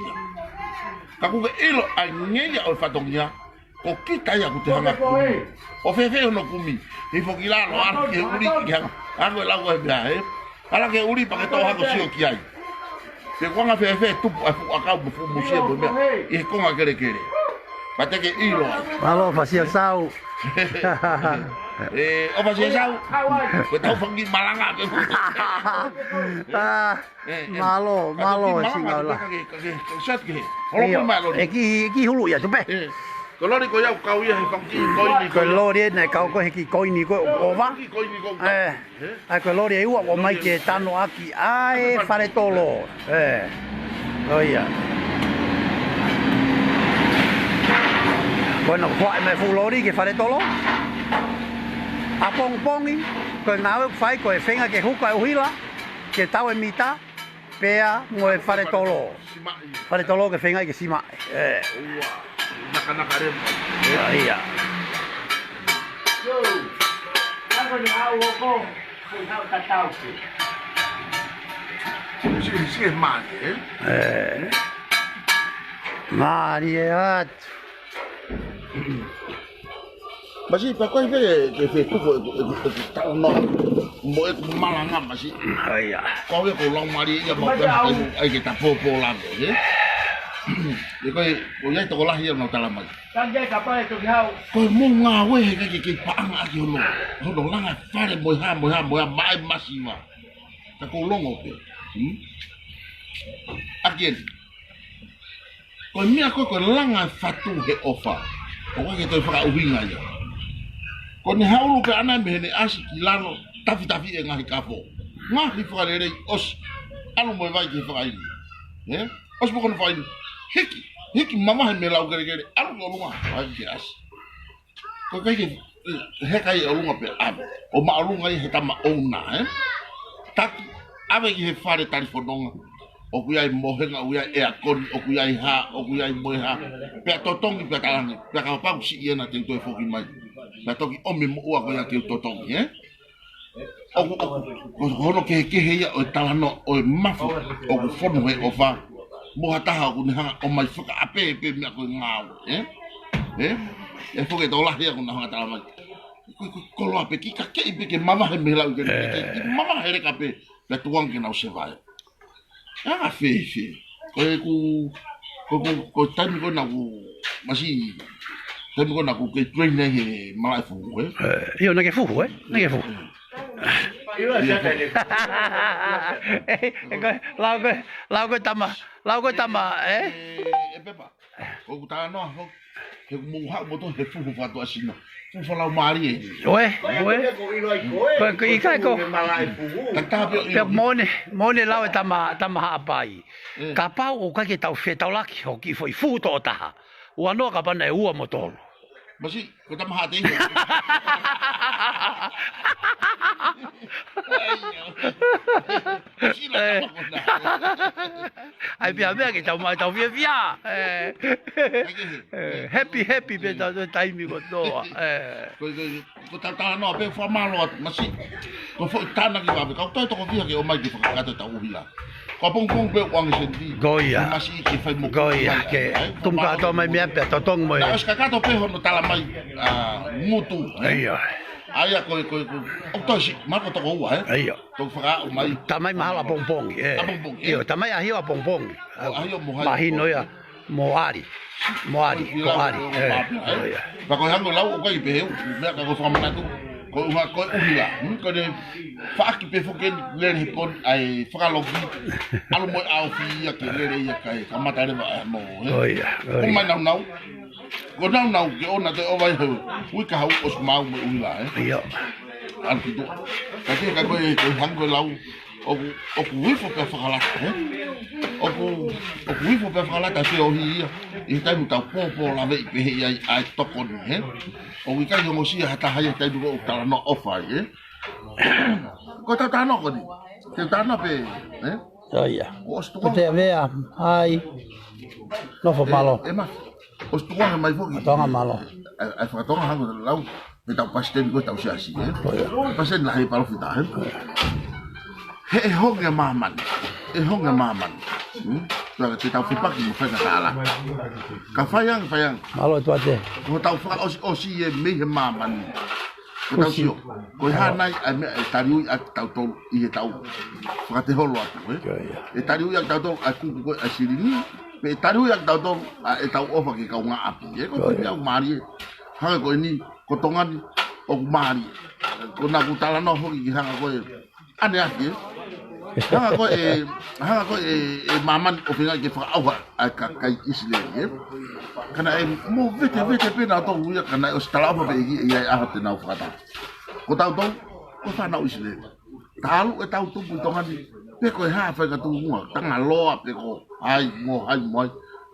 Ka ku ke ilo ai ngeia o fatongia. Ko kita ya ku te hanga. O fefe no kumi. I fo kila lo ar ke uri ki hanga. Ako la ko bia e. Ala ke uri pa ke to hako sio ki ai. Ke kwanga fefe tu aka bu fu musie bo bia. I konga kere kere. Pate ke ilo. Malo fasia sau. O fasia sau. Ko tau fangi malanga ke. Malo singa la. Ke sat ke. Olo malo. Eki hulu ya tu pe. Ko lori ko ya kau ia he fangi koi ni. Ko lori na kau ko heki koi ni ko o va. Koi ni ko. Ai ko lori ua o mai ke tano aki ai fare tolo. Oia. Bueno, kuai me fu lori ke fare tolo. A pong pongi, ko nawe fai ko e fenga ke huka e uhila, ke tau e mita, pea mo e fare tolo. Fare tolo ke fenga ke sima. Naka rem. Iya. Yo. Ako ni awo ko. Ko hau tatau ki. Sige man, Mariat. Masih pakai ke tu ko tak no mo e malanga masih. Iya. Kau ko long mari ya mo ai ke tapo lang eh. Di ko ya to lah ya no tala mai. Kan jai kapal tu hau. Ko mo nga we ke paang aki no. No do langa fare mo ha mai masiva. Ta ko long ope. Again. Ko mi ko langa fatu he ofa. Ko ke to fa uhinga ya. Ko ni haulu pe ana me ni asi kilano tafi e ngahi kapo. Ngahi fa le os alo mo vai ke fa ini. Os mo ko fa ini. Hiki mama he me lau gere alo ko lunga ai ke as. Ko ke he kai o lunga pe ab. O ma lunga he tama ona Tak ave ki he fare telefononga. O kuia mohenga uia e akon o kuia ha o kuia moha. Pe totongi pe kalangi. Pe ka pa si iena te to foki mai. La toki o me mo ko ya te totongi o hono ke he ya o talano o mafu o ku fonu he o fa. Mo hata ku ni ha o mai fuka ape pe me ko ngau e foke to la ya ku na ha tala mai. Ko lo ape ki ka ke pe ke mama he me la ke mama he ka pe la tuang ke na se vai. Ah, fefe. Ko tani ko na ku masi. Tani ko na ku ke train na he malai fu Io na ke fu na ke fu. Lau ko tama pepa. O ta no ho. Ke mo ha mo to he fu fa to asino. Fu fa la mari. Ko ikai ko. Pe mone lau tama ha pai. Ka pau o ka ke tau fe tau laki ho ki foi fu to ta. Ua no ka pana e ua motolo. Masi ko tama ha te. Ai pia mea ke tau mai tau via. Happy pe tau taimi ko toa. Ko tata no pe fa malo masi. Ko fo tana ki va ko to ko via ke o mai ki fa ka tau hila. Ko pong pe wang sendi. Goia. Masi ki fa mo. Goia ke tum ka to mai mea pe to tong mo. Na ska ka to pe hono tala mai mutu. Ai. Aia ko o to si ma ko to ko wa Ai. To fa o mai. Tamai mahala pompong. Io tamai a hiwa pompong. Mahino ya moari. Ko ari. Ba ko hango lau ko i pe me ka ko fa mana tu. Ko uhila. Ko de fa ki pe foken le ni pon ai fa lo vi. Alo mo au fi ya ke le ya kai ka mata re ba mo. Ko mai nau. Ko nau ke ona te o vai ho. Ui ka hau os mau mo uhila Iya. Al tu. Ka ke ka ko hango lau o wifo pe fakala o wifo pe fakala ta se o hi I tai muta popo la ve pe ai toko ni o wi ka yo mosi hata ha tai du o tala no ofa ko ta no ko ni te ta no pe Iya. Ko te vea ai no fo malo. Ema o stu wa mai fo Tonga malo. ai fa tonga ha lau pe ta pasten ko ta usia si pasen la he palo fita He honga maman. te tau whipaki mo whainga tāla. Ka whaiang. Malo tu ate. Ko tau whaka osi e mehe mamani. Ko tau sio. Ko hanai ai mea e tariui a tau tolu i he tau. Whakate holo atu, e tariui a tau tolu a kuku koe a sirini. Pe e tariui a tau tolu a e tau ofa ke kau ngā api. E ko tui au maari e. Hanga koe ni, ko tongani, o ku maari. Ko nā ku tala no hoki ki hanga koe. Ane aki e. Hanga koe e mamani o whinga ke whakauha a kai Isileli e. Kana e mo vete pena tau uia kana e o stalawa pe e ai aha te nau whakata. Ko tau tau, ko whanau Isileli. Ta alu e tau tupu i tongani, pe koe haa whaika tu mua, tanga loa pe ko hai mo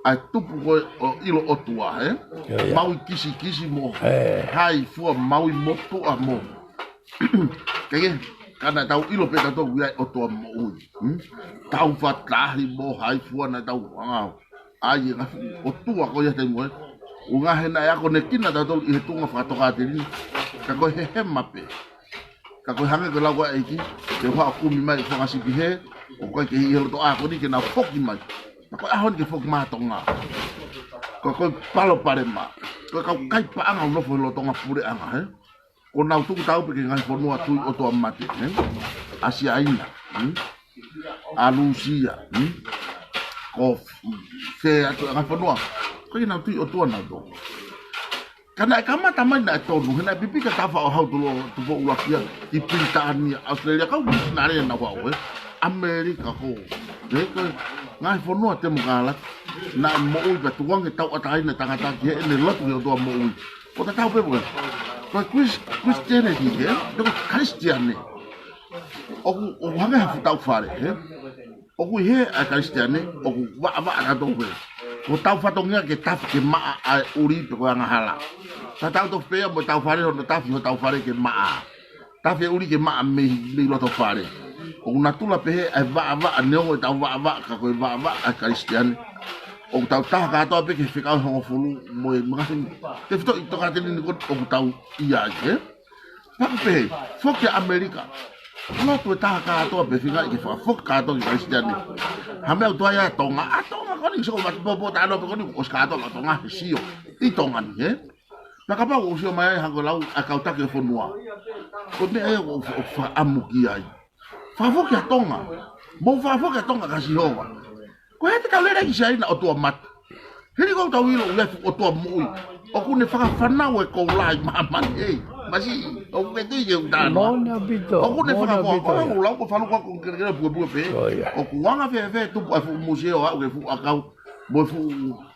ai tupu koe o ilo o tua, Maui kisi mo, hai fua maui mo tua mo. Kege, kana tau ilo pe tau uia o tua mo ui. Tau whatahi mo hai fua na tau wangau. Ai o tua ko ia te moe. O ngā he nai ako ne kina tau i he tunga whakatoka te rini. Ka koe he mape. Ka koe hange koe lau koe eiki. Te wha kumi mai whakasipi he. O koe ke hi helo to a koni ke nau whoki mai. Ka koe ahoni ke whoki maa tonga. Ka koe palo pare maa. Koe kau kai paanga unofo helo tonga pure anga he. Ko nau tuku tau pe ke ngai whanua tui o toa mate. Asia aina. A Lucia. Ko fe atu ngai whanua. Ko i nau tui o tua nau tō. Kana e kamata mai na e tonu, hena pipika tawha o hau tupo ulakia i Britania, Australia, kau nare na wau Amerika ko. Ngai whanua te mukala, na mo ui pa tuange tau atai na tangata ki he ene lotu he o tua mo ui. Ko ta tau pepo ko Christianity he, ko Christiane. O hange hafu tau whare he. Oku he a Christiane, oku waa na tau pe. Ko tau whatongia ke tafu ke maa a uri pe koe anga hala. Ta tau to whea mo tau whare hono tafu ho tau whare ke maa. Tafu e uri ke maa me loto whare. O natula pe he ai waa neongo e tau waa ka koe waa a Christiane. O tau taha katoa pe ke whikau hongo fulu mo e mga te whito i toka teni ni kot o tau ia ke. Paku pe he, whoke Amerika. Ano tu taha katoa pe whika i ke whaka katoa ki Christiane. Hame au tua ia tonga, a tonga koni so mat popo ta no koni os katoa ka tonga sio. I tonga ni he. Pakapa o sio mai hango lau a kauta ke fonua. Ko me e o fa amuki ai. Fa foki a tonga. Mo fa foki a tonga ka sihoa. Ko he te kaulera ki sai na o tua mat. Hiri ko tau ilo le o tua mui. O kune whaka whanau e kou lai mamani hei. Masi, o kune tui ke utana. Mona bito. O kune whaka whaka o lau ko whanu kwa kongere bua pe. O kuanga fe tupu a fu museo au ke fu akau. Mo fu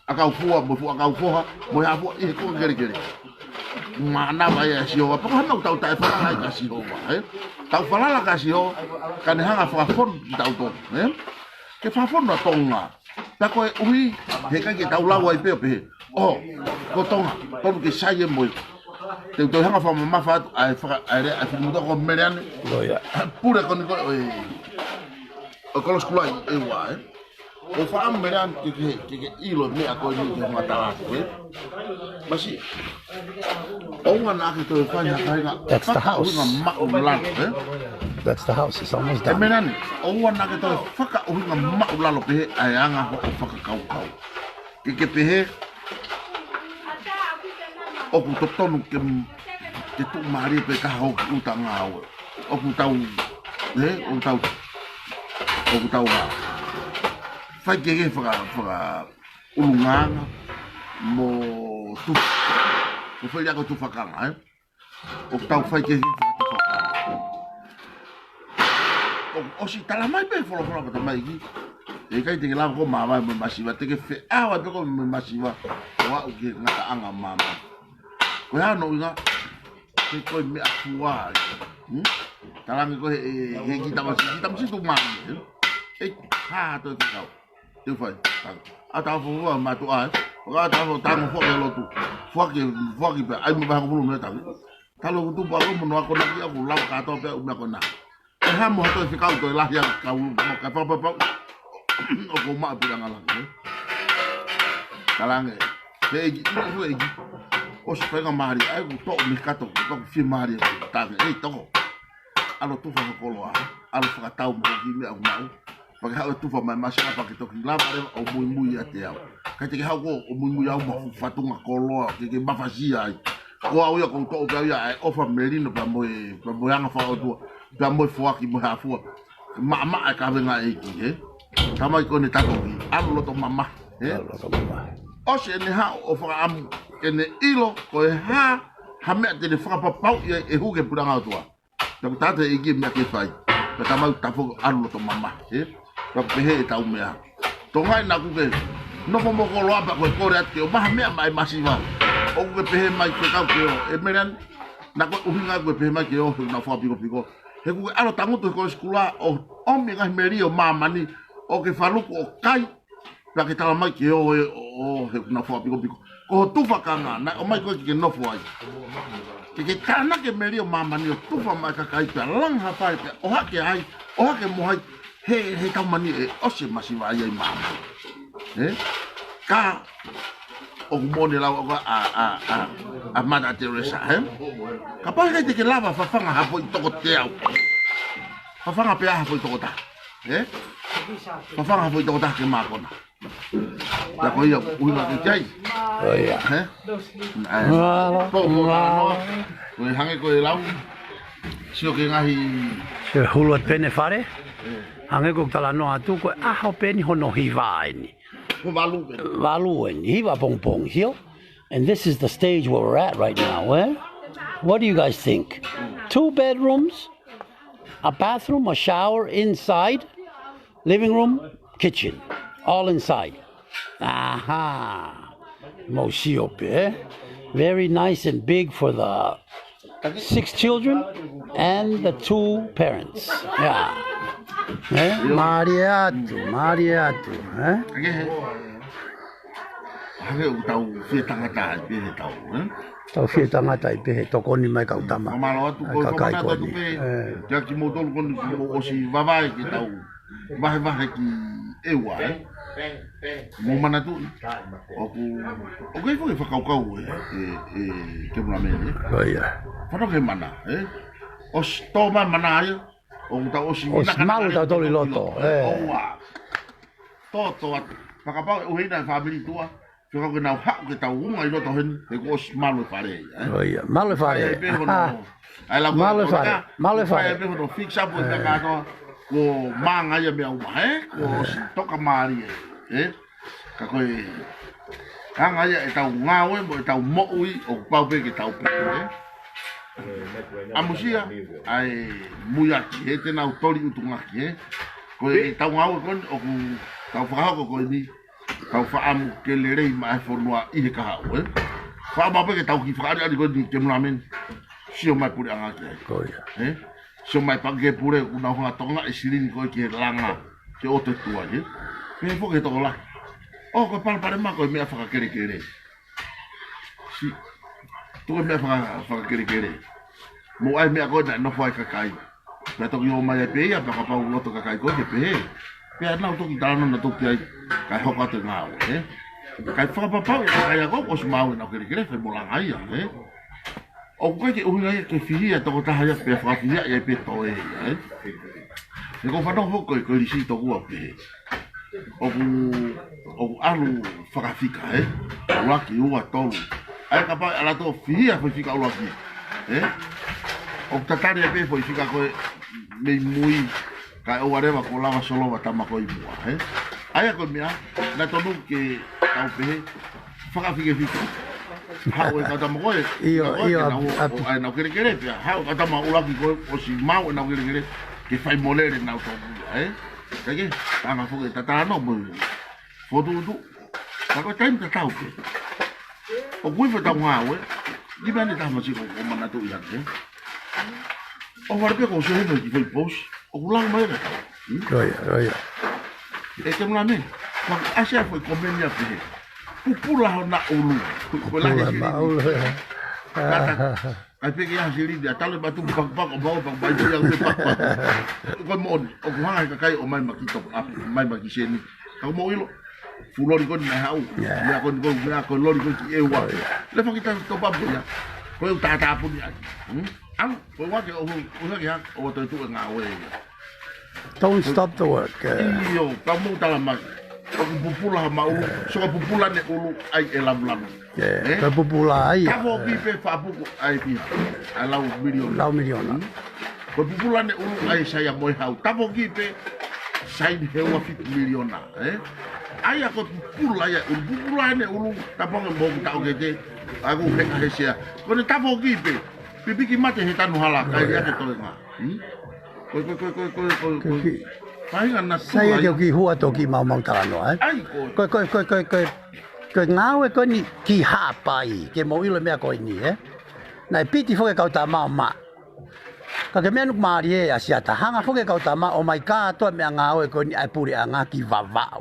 akau fua, mo fu akau foha. Mo ha fu i kongere. Mana vai a sihoa. Pako hana tau tae whalala i ka sihoa. Tau whalala ka sihoa. Kane hanga whakafon i tau tō. Ke whakafon na tonga. Tako e ui, he kai ke tau lau ai peo pehe. Oh, ko tonga, tonu ke sai e moe. Te utoi hanga wha mamafa atu, ai re, ai whimuta ko mereane. Pure koni ko, o kolos kulai e wa, O wha mereane ke ilo mea koe ni ke hunga tarako, Masi, o wana ake toi whaina kainga. That's the house. That's the house, it's almost done. Mereane, o wana ake toi whaka uhinga maulalo pehe, ai anga ho o whaka kau. Ke pehe, o ku totonu ke tu maari pe ka ho uta ngau. O ku tau ha. Fai ke whaka ulunganga mo tu. Ko fai ako tu whakanga, O ku tau fai ke whaka tu whakanga. O si talamai pe wholofola pata mai ki. E kai te lau ko mawai me masiwa, te ke awa te ko me masiwa. Wa u ke ngata anga mama. Ko hano inga, te koe mea fuai. Tarangi ko he kitamasi tu mami. E haa toi kikau. Te whai. A tau fufua matu ai. O ka tau tango fuaki e lotu. Fuaki pe, ai me baha ko fulu mea tawi. Talo kutu pa ko munu ako naki aku lau katoa pe umea ko na. E hamo hato e whikau toi lahi aku kau mo ka pau. O ko maa piranga laki. Tarangi. Te egi, ina egi. O se whainga mahari, ai ku tō me kato, ku tō whia mahari e tāke, toko. Alo tuwha ka kolo a, alo whakatau mo ki mea ku mau. pa ka tu fa mai masa pa ki to ki lava le o mui ate au ka te ha ko o mui au ma fatunga kolo ke mafasia ai ko au ya ko to ka ya o fa merino pa mo anga fa o tu pa mo fo ki mo ha fo ma ka venga e ki kama ko ni tako ki alo to mama o se ne ha o fa am ke ne ilo ko ha me te le fa pa pau e hu ke puranga tua ta ta e ki me ke fai ta kama ta fo alo to mama pa pehe ta umea to ngai na ku ke no mo ko lo apa ko re ate o ma me mai masiva o ku pehe mai ke ka ke e meran na ko uhinga ku pehe mai ke o na fa piko he ku alo tangu to ko skula o me ga merio mama ni o ke faluku o kai pa ke tala mai ke o he na fa piko ko tu fa kanga na o mai ko ke no fo ai ke kana ke merio mama ni o tu fa mai ka kai pa lang ha pa o ha ke ai o ha ke mo hai he tau mani e ose masiva ai mama ka o mo ne la a mata Teresa ka pa ke lava fa fanga ha po to te au fa fanga pe ha po to ta fa fanga po to ta ke ma kona la ko ia u na ke kai po mo no ko hange ko lau sio ke ngahi se hulu pene fare Ange ko tala no atu ko aho peni hono hiva ni. Valu en hiva pong pong hio. And this is the stage where we're at right now, eh? What do you guys think? 2 bedrooms, a bathroom, a shower inside, living room, kitchen, all inside. Aha. Mosiope. Very nice and big for the 6 children and the 2 parents. Yeah. Mariatu, eh? Tau fie tangata pe tau, Tau fie tangata pe toko ni mai ka utama. Mamalo tu ko kai ko tu pe. Ja ki mo tol kon o si vavai ki tau. Vai ki ewa, Mo mana tu. O ko foi fa kau ke mo me. Oh yeah. Fa ke mana, O stoma mana ai. O ta o si malu ta toli loto. Toto pakapa o hina family tua. Fica que não ha que tá uma e loto hen e ko malu fare. Oh yeah, malu fare. Ai la malu fare. Pe no fixa po ta ka ko manga ya me uma, ko si toka mari ka ko anga ya ta nga we mo ta mo ui o pau pe que ta pe a musia ai muia ki te na autori utunga ki ko e tau ngau kon o ku tau fa ko ni tau fa am ke le rei mai fo noa I ka ha fa ba pe ke tau ki fa ari ko ni ke mlamen si o mai pure anga ki ko ya si o mai pa ke pure una ho tonga e silini ko ki langa ke o te tua ni pe fo ke to la o ko pal pare ma ko me fa ke re si tu me fa kere mo ai me agora no foi kakai me to yo mai pe ya pa pa o to kakai ko pe na to ki dano na to pi kai ho ka te nga kai fa pa kai ko os mau na kere fe mo la ai o ko ke o ngai ke fia to ta ha ya pe fa fia ya pe to e ko fa no ko ko li si to ko pe o alu fa fika o la ki o to ai kapag ala to fia foi fica o aqui o tatari pe foi fica ko me mui ka o areva ko lava solo wa tama ko ibu ai ko mia na to nu ke tau pe faka fica ha o ka tama ko io ai na kere pe ha o ka tama o laki ko o si mau na kere ke fai molere na to kage tanga fo ke tatara no mo foto du ka ko time ta tau pe o kui fa tanga we di bani ta ma si ko mana to ya o var pe ko so he ki foi pos o lang mai ka roya e ke mla me ma asia foi convenia pe pupula na ulu ko la ai pe ya jeli dia tale batu pak pak o ba ba ya pe pak ko mo o ha ka kai o mai makito mai makiseni ka mo ilo fulori kon na hau ya kon lori kon ki ewa le fa kita to pa ya ko ta pun ya ang ko wa ke o ha o to tu nga we Don't stop the work. Iyo, kamu tala mai. O pupula ma ulu, so pupula ne ulu ai e lam. Ka pupula ai. Tavo ki pe fa puku ai pi. Alau milion. Lau miliona. Ko pupula ne ulu ai saya moi hau. Tavo ki pe sai de hewa fit miliona, Ai ako pupula ya, pupula ne ulu tapong mo ta o ke aku he sia. Ko ne tavo ki pe. Pipi ki mate he tanu hala kai ya ke to nga. Ko. Saya joki hua toki mau talano ai. Ko ngawe ko ni ki hapai ke mo ile mea ko ni Nai piti fo ke kau ta ma. Ka ke mea nuk mari e asia ta hanga fo ke kau ta ma o mai ka to mea ngawe ko ni ai puri anga ki vavau.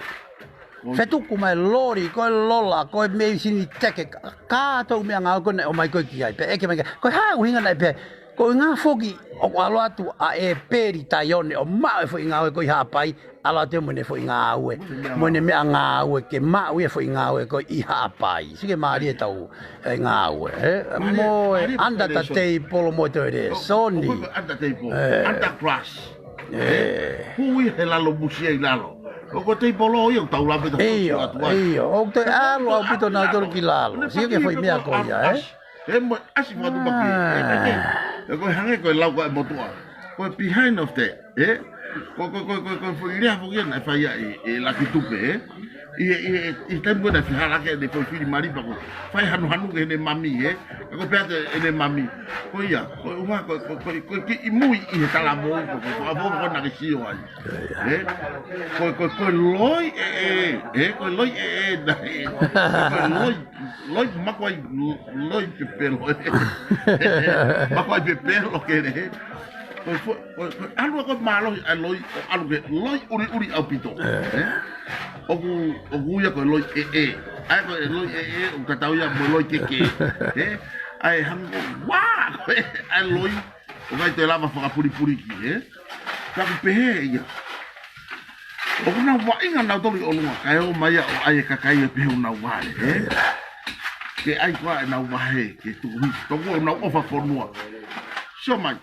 Fetuku mai lori ko lola ko me sini teke ka to mea ngawe ko o mai ko ki ai pe eke mai ko ha hinga nai pe ko nga foki o alo atu a e peri taione o ma e fo ngawe ko hapai ala te mone fo ngawe mone me ngawe ke ma we fo ngawe ko I hapai sike mari e tau ngawe mo anda ta te polo mo te re soni anda te polo anda crash hui he lalo busia I lalo ko te polo yo tau la pe to o te alo au pito na to ki lalo sike foi mea ko ya mo asi mo tu baki ko hange ko lau ko motua ko behind of that ko fo iria fo gen fa ya e la kitupe I tempo na fihala ke de ko fili mari pa ko fa hanu ke ne mami ko pete ne mami ko ya ko uma ko ki mui I tala mo ko avo ko na ki o ai ko loi ko loi loi makwai loi pepelo makwai pepelo ke ne alu ko malo aloi alu ke loi uri au pito ogu ya ko loi ai ko loi o katau ya mo loi ke ai hango wa ai loi o vai te lava fa puri ki ka pe ya o na wa inga na to o lua kai o mai o ai ka kai pe na wa ke ai kwa na wa ke tu to na o fa for no so mai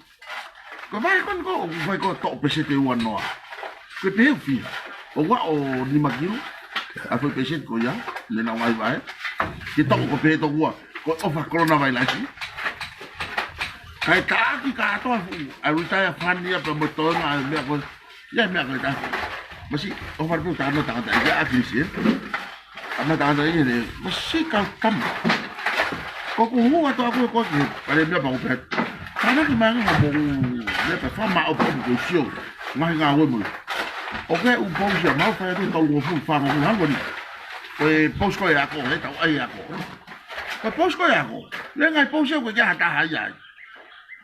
ko vai ko to pe se te wa no ke pe fi o wa o ni magiru a foi pe se ko ya le na vai ke to ko pe to wa ko o fa corona vai la ki kai ka ki ka to a retire fan ya pe mo to na me ko ya me ko ta masi o fa pu ta no ta ya a ki si ana ta ta ni masi ka kam ko ku hu to ko ki pa le me pa ko pe kana ki ma nga mo le pa fa ma o po ko sio ma nga wo mo o ke un po ya ma fa tu to wo fu fa mo na ko ni ko post ko ya ko le ta ai ya ko ko post ko ya ko le nga post ko ya ta ha ya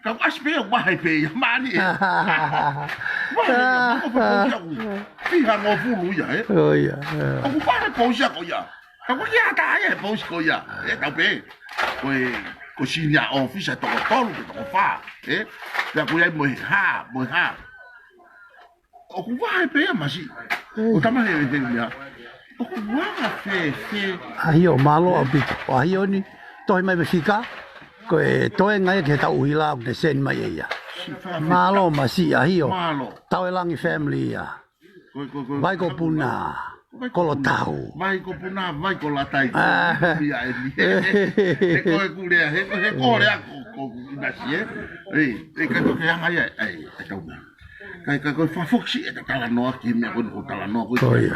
ka aspe o ba pe ya ma ni wa ko po ya ko fi ha mo fu lu ya oh ya o ku ba post ya ko ya ka ko ya ta ya post ko ya ta pe ko sinya office to ko to fa ya ko ya mo ha o ku va pe ma si o tama he ya o ku va fe ai o malo a bit ai o ni toi mai fika ko toi ngai ke ta uila de sen mai ya malo ma si ai o tau langi family ya vai ko puna Kolo tau. Vai ko puna, vai ko latai. Ya ni. Ko ku le, he ko le ko na si ka to ke anga ya ai tau. Kai ko fa foxi e ta la no ki me ko ta la no ko. Oi.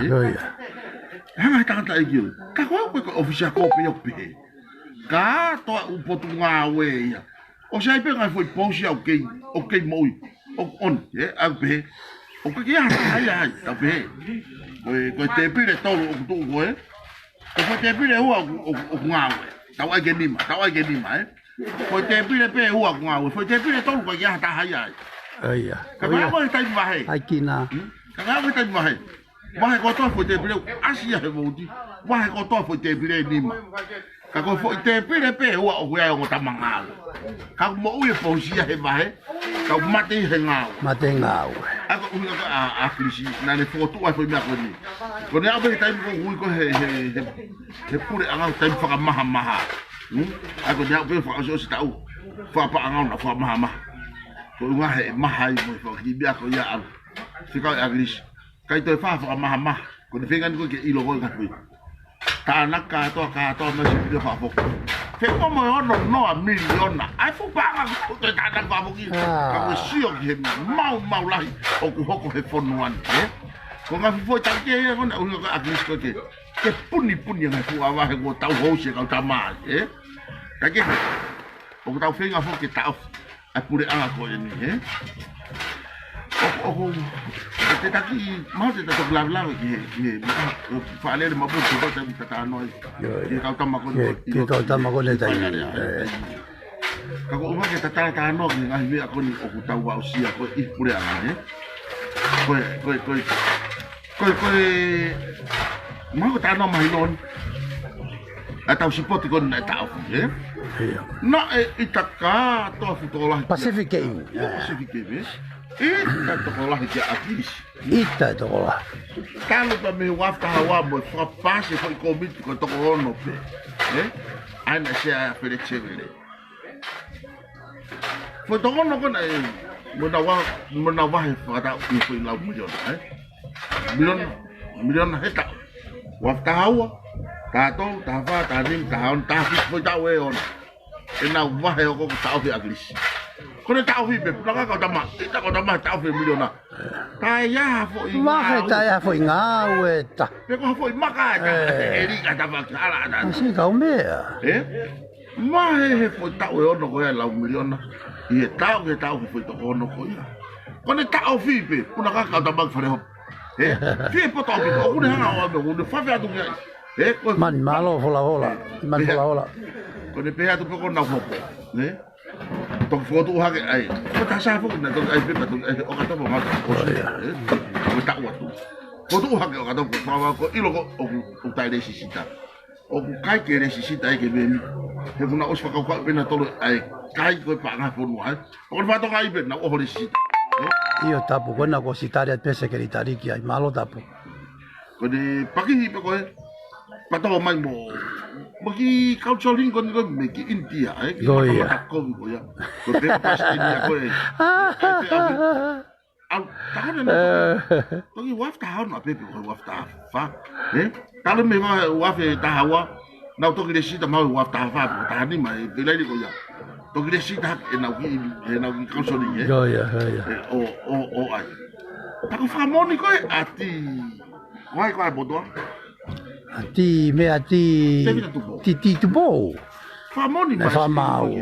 Hanga ta ta iki. Ka ko official ko pe pe. Ka to u potu nga we ya. O sai pe nga foi posi okay moi. O on a pe. O que ya ai ta pe. Ko te pire tolu o tu ko ko te pire o ngawe tawa ke nima ko te pire pe o ngawe ko te pire tolu ko ya ta haya ai ka ba ko ta ba hai ai kina ka ba ko ta ba hai ko to ko te pire asia he voti ba ko to ko te pire nima ka ko te pire pe o ya o ta mangalo ka mo u e posia he ba ka mate he ngao ako unga a krisi na le foto wa foi me akoni ko ne abe tai ko ko he pure anga tai fa maha ako dia pe fa so sta u fa pa anga na fa maha ko unga he maha mo fo ki bia ko ya Fica agris. Kai te fa fa mama. Ko ne fingan ko ke ilo ko ka fu. Ta na ka to ma si de fa fo. Fe ko mo no no a million na. Ai fu pa ko te ta na fa fo ki. Ka ko si o ke mau lai. O ku hoko he fo no an. Ko nga fo ta ke ko na ko agris ko ke. Ke puni nga fu awa he ko tau ho se ka ta ma. Ka ke. O ku tau finga fo ke ta. Ai pure anga ko ni. Oh, tetapi mau kita tu belah fale le mabu tu tak kita tahu kita kau tahu makon le tai kalau umur kita tahu ni ngahi aku ni aku tahu usia aku pure anga koi mau tahu mahilon atau support kon tahu na itaka to futolah Pacific Game Ita tokolah dia akis. Ita tokolah. Kalau kami wafta hawa mo frapase foi komit ko tokolah no pe. Ana sia felexele. Foi tokolah no kon ai menawa pada itu lau million million heta. Wafta hawa. Tato, tafa, tanim, tahun, tahis foi tahu on. Ena wah ko tahu aglis. Kau tahu hibe, nak kau tahu kita kau tahu hibe miliona. Taya foi. Mah taya foi ngawe ta. Peko foi maka ta. Eri kata bakala ta. Si kau me. Mah he foi tahu ono ko ya lau miliona. Ie tahu foi to ono ko ya. Kau tahu hibe, nak kau tahu fare hop. Fie po tahu ko ko hanga wa me ko fa fa tu ya. Man malo hola. Man hola. Kau pe tu peko na fo. Tok foto hake ai. Ko ta sa fo na tok ai pe tok o ka to mo ma ko ko ta wa tu. Foto hake o ka to fa ko ilo ko o ta le sisita. O ku kai ke le sisita ai ke be mi. He kuna os fa ka ko pe na to ai kai ko pa nga fo no ai. O fa to ai pe na o ho le sisita. Io tapu ko na ko sitaria pese ke ritariki ai malo tapu. Ko de pagi pe ko pato mai mo. Bagi kau coling kon me ki India Go ya. Ko ya. Ko pe pas India ko au tahun na. Togi waf tahun na pe ko waf ta fa. Kalau me waf ta hawa na togi desi ta mau waf ta fa ta ni mai pe lai ko ya. Togi desi ta na ki kau coling Go ya. O ai. Ta ko fa moni ko ati. Wai ko ai bodo. Ati ti tu bo. Famoni mas. Famau.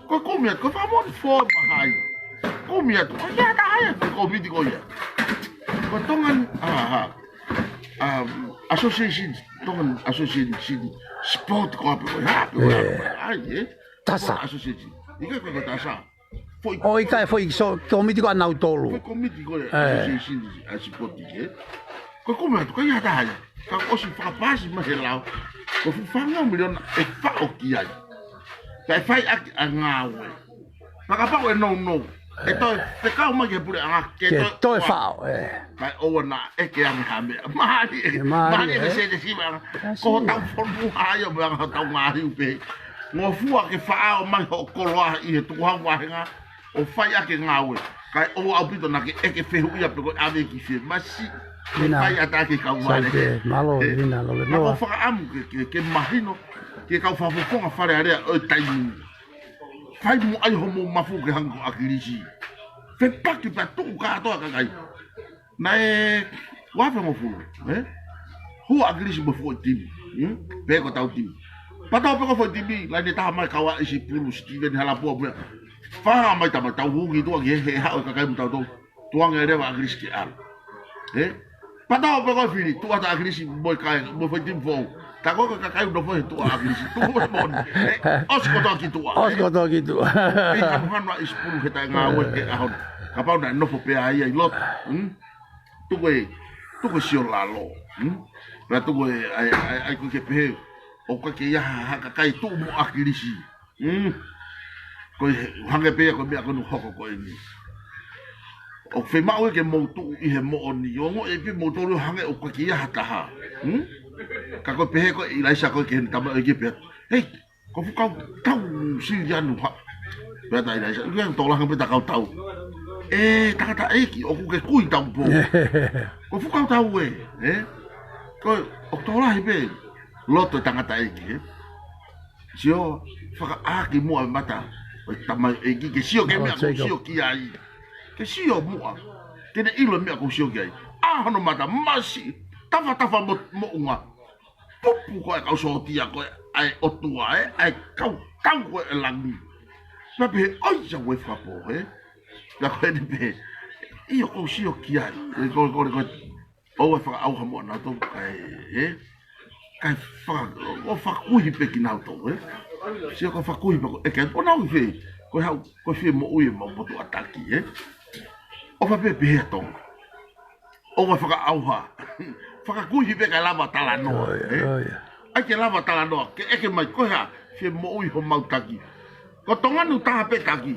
Ko komia ko famoni for mahai. Komia ko ya ta ai ko miti ko ya. Ko tongan association sport ko ya. Ai Tasa. Association. Ika ko tasa. Foi so komiti ko anau tolu. Foi komiti ko association sport ke. Ko komia ko ya ta ai. Ka o si fa pasi ma helau. Ko fanga milion e fa o ki ai. Ka fai a ngawe. Ka pa o no. E to te ka ma ke pure anga ke to fa. Ka o na e ke ang ha me. Mali ke se de si ma. Ko ta fo bu ha yo ba ta ngari pe. Ngo fu a ke fa o ma ko lo i tu ha wa nga. O fai a ke ngawe. Ka o a pito na ke e ke fe hu ia pe ko ave ki fe. Masi Fai atake kau wale. Malo vina lo le no. Ko fa am ke mahino ke kau fa fonga fare area o taimu. Fai mu ai homo mafu ke hango akirisi. Fe paki pa tu ka to ka kai. Na wa fe mo fu, Hu akirisi mo fu tim. Pe ko tau tim. Pa tau pe ko fu tim la ni ta mai kawa isi pulu Steven hala po. Fa mai ta tau hu ki to ke he ha ka kai mu tau to. Tuang ere wa akirisi ke al. Patau pe ko fili tu ata agresi boy kai mo foi tim fo ta ko ka kai do foi tu agresi tu mo os ko to ki tu e ka han wa ispuru ke ta nga we ke ahon ka pa na no fo pe ai lot tu ko sio la lo la tu ko ai ko ke pe o ko ke ya ka kai tu mo agresi ko hange pe ko me ko no hoko ko ni o fe mau ke mo tu I he mo ni o ngo e pe mo to lu hange o ko ki ya ta ha ka ko pe ko I lai sa ko ke ta ma ke pe hey ko fu ka tau si ya nu ha pe ta lai sa ke to la ke ta ka tau tangata eki o ku ke kui tau po. Ko fuka tau ko o tola hibe loto tangata eki sio faka aki mua mata o tama eki ke sio ke mea ko sio ki ai ke sio mua ke ne ilo mea ko sio ki ai hono mata masi tafa mo unga pupu ko ka so tia ko ai o tua ai kau ko langi pape oi ja we fa po la ko ni be io ko sio ki ai ko o fa au ha mo na to kai kai fa o fa kui pe ki na to sio ko fa kui pe ke o na fe ko fe mo ui mo to ataki o fa pe to o wa fa au ha fa kui pe ka lava tala no ai ke lava tala no ke mai ko ha fe mo ui ho mau taki ko tonga nu ta pe taki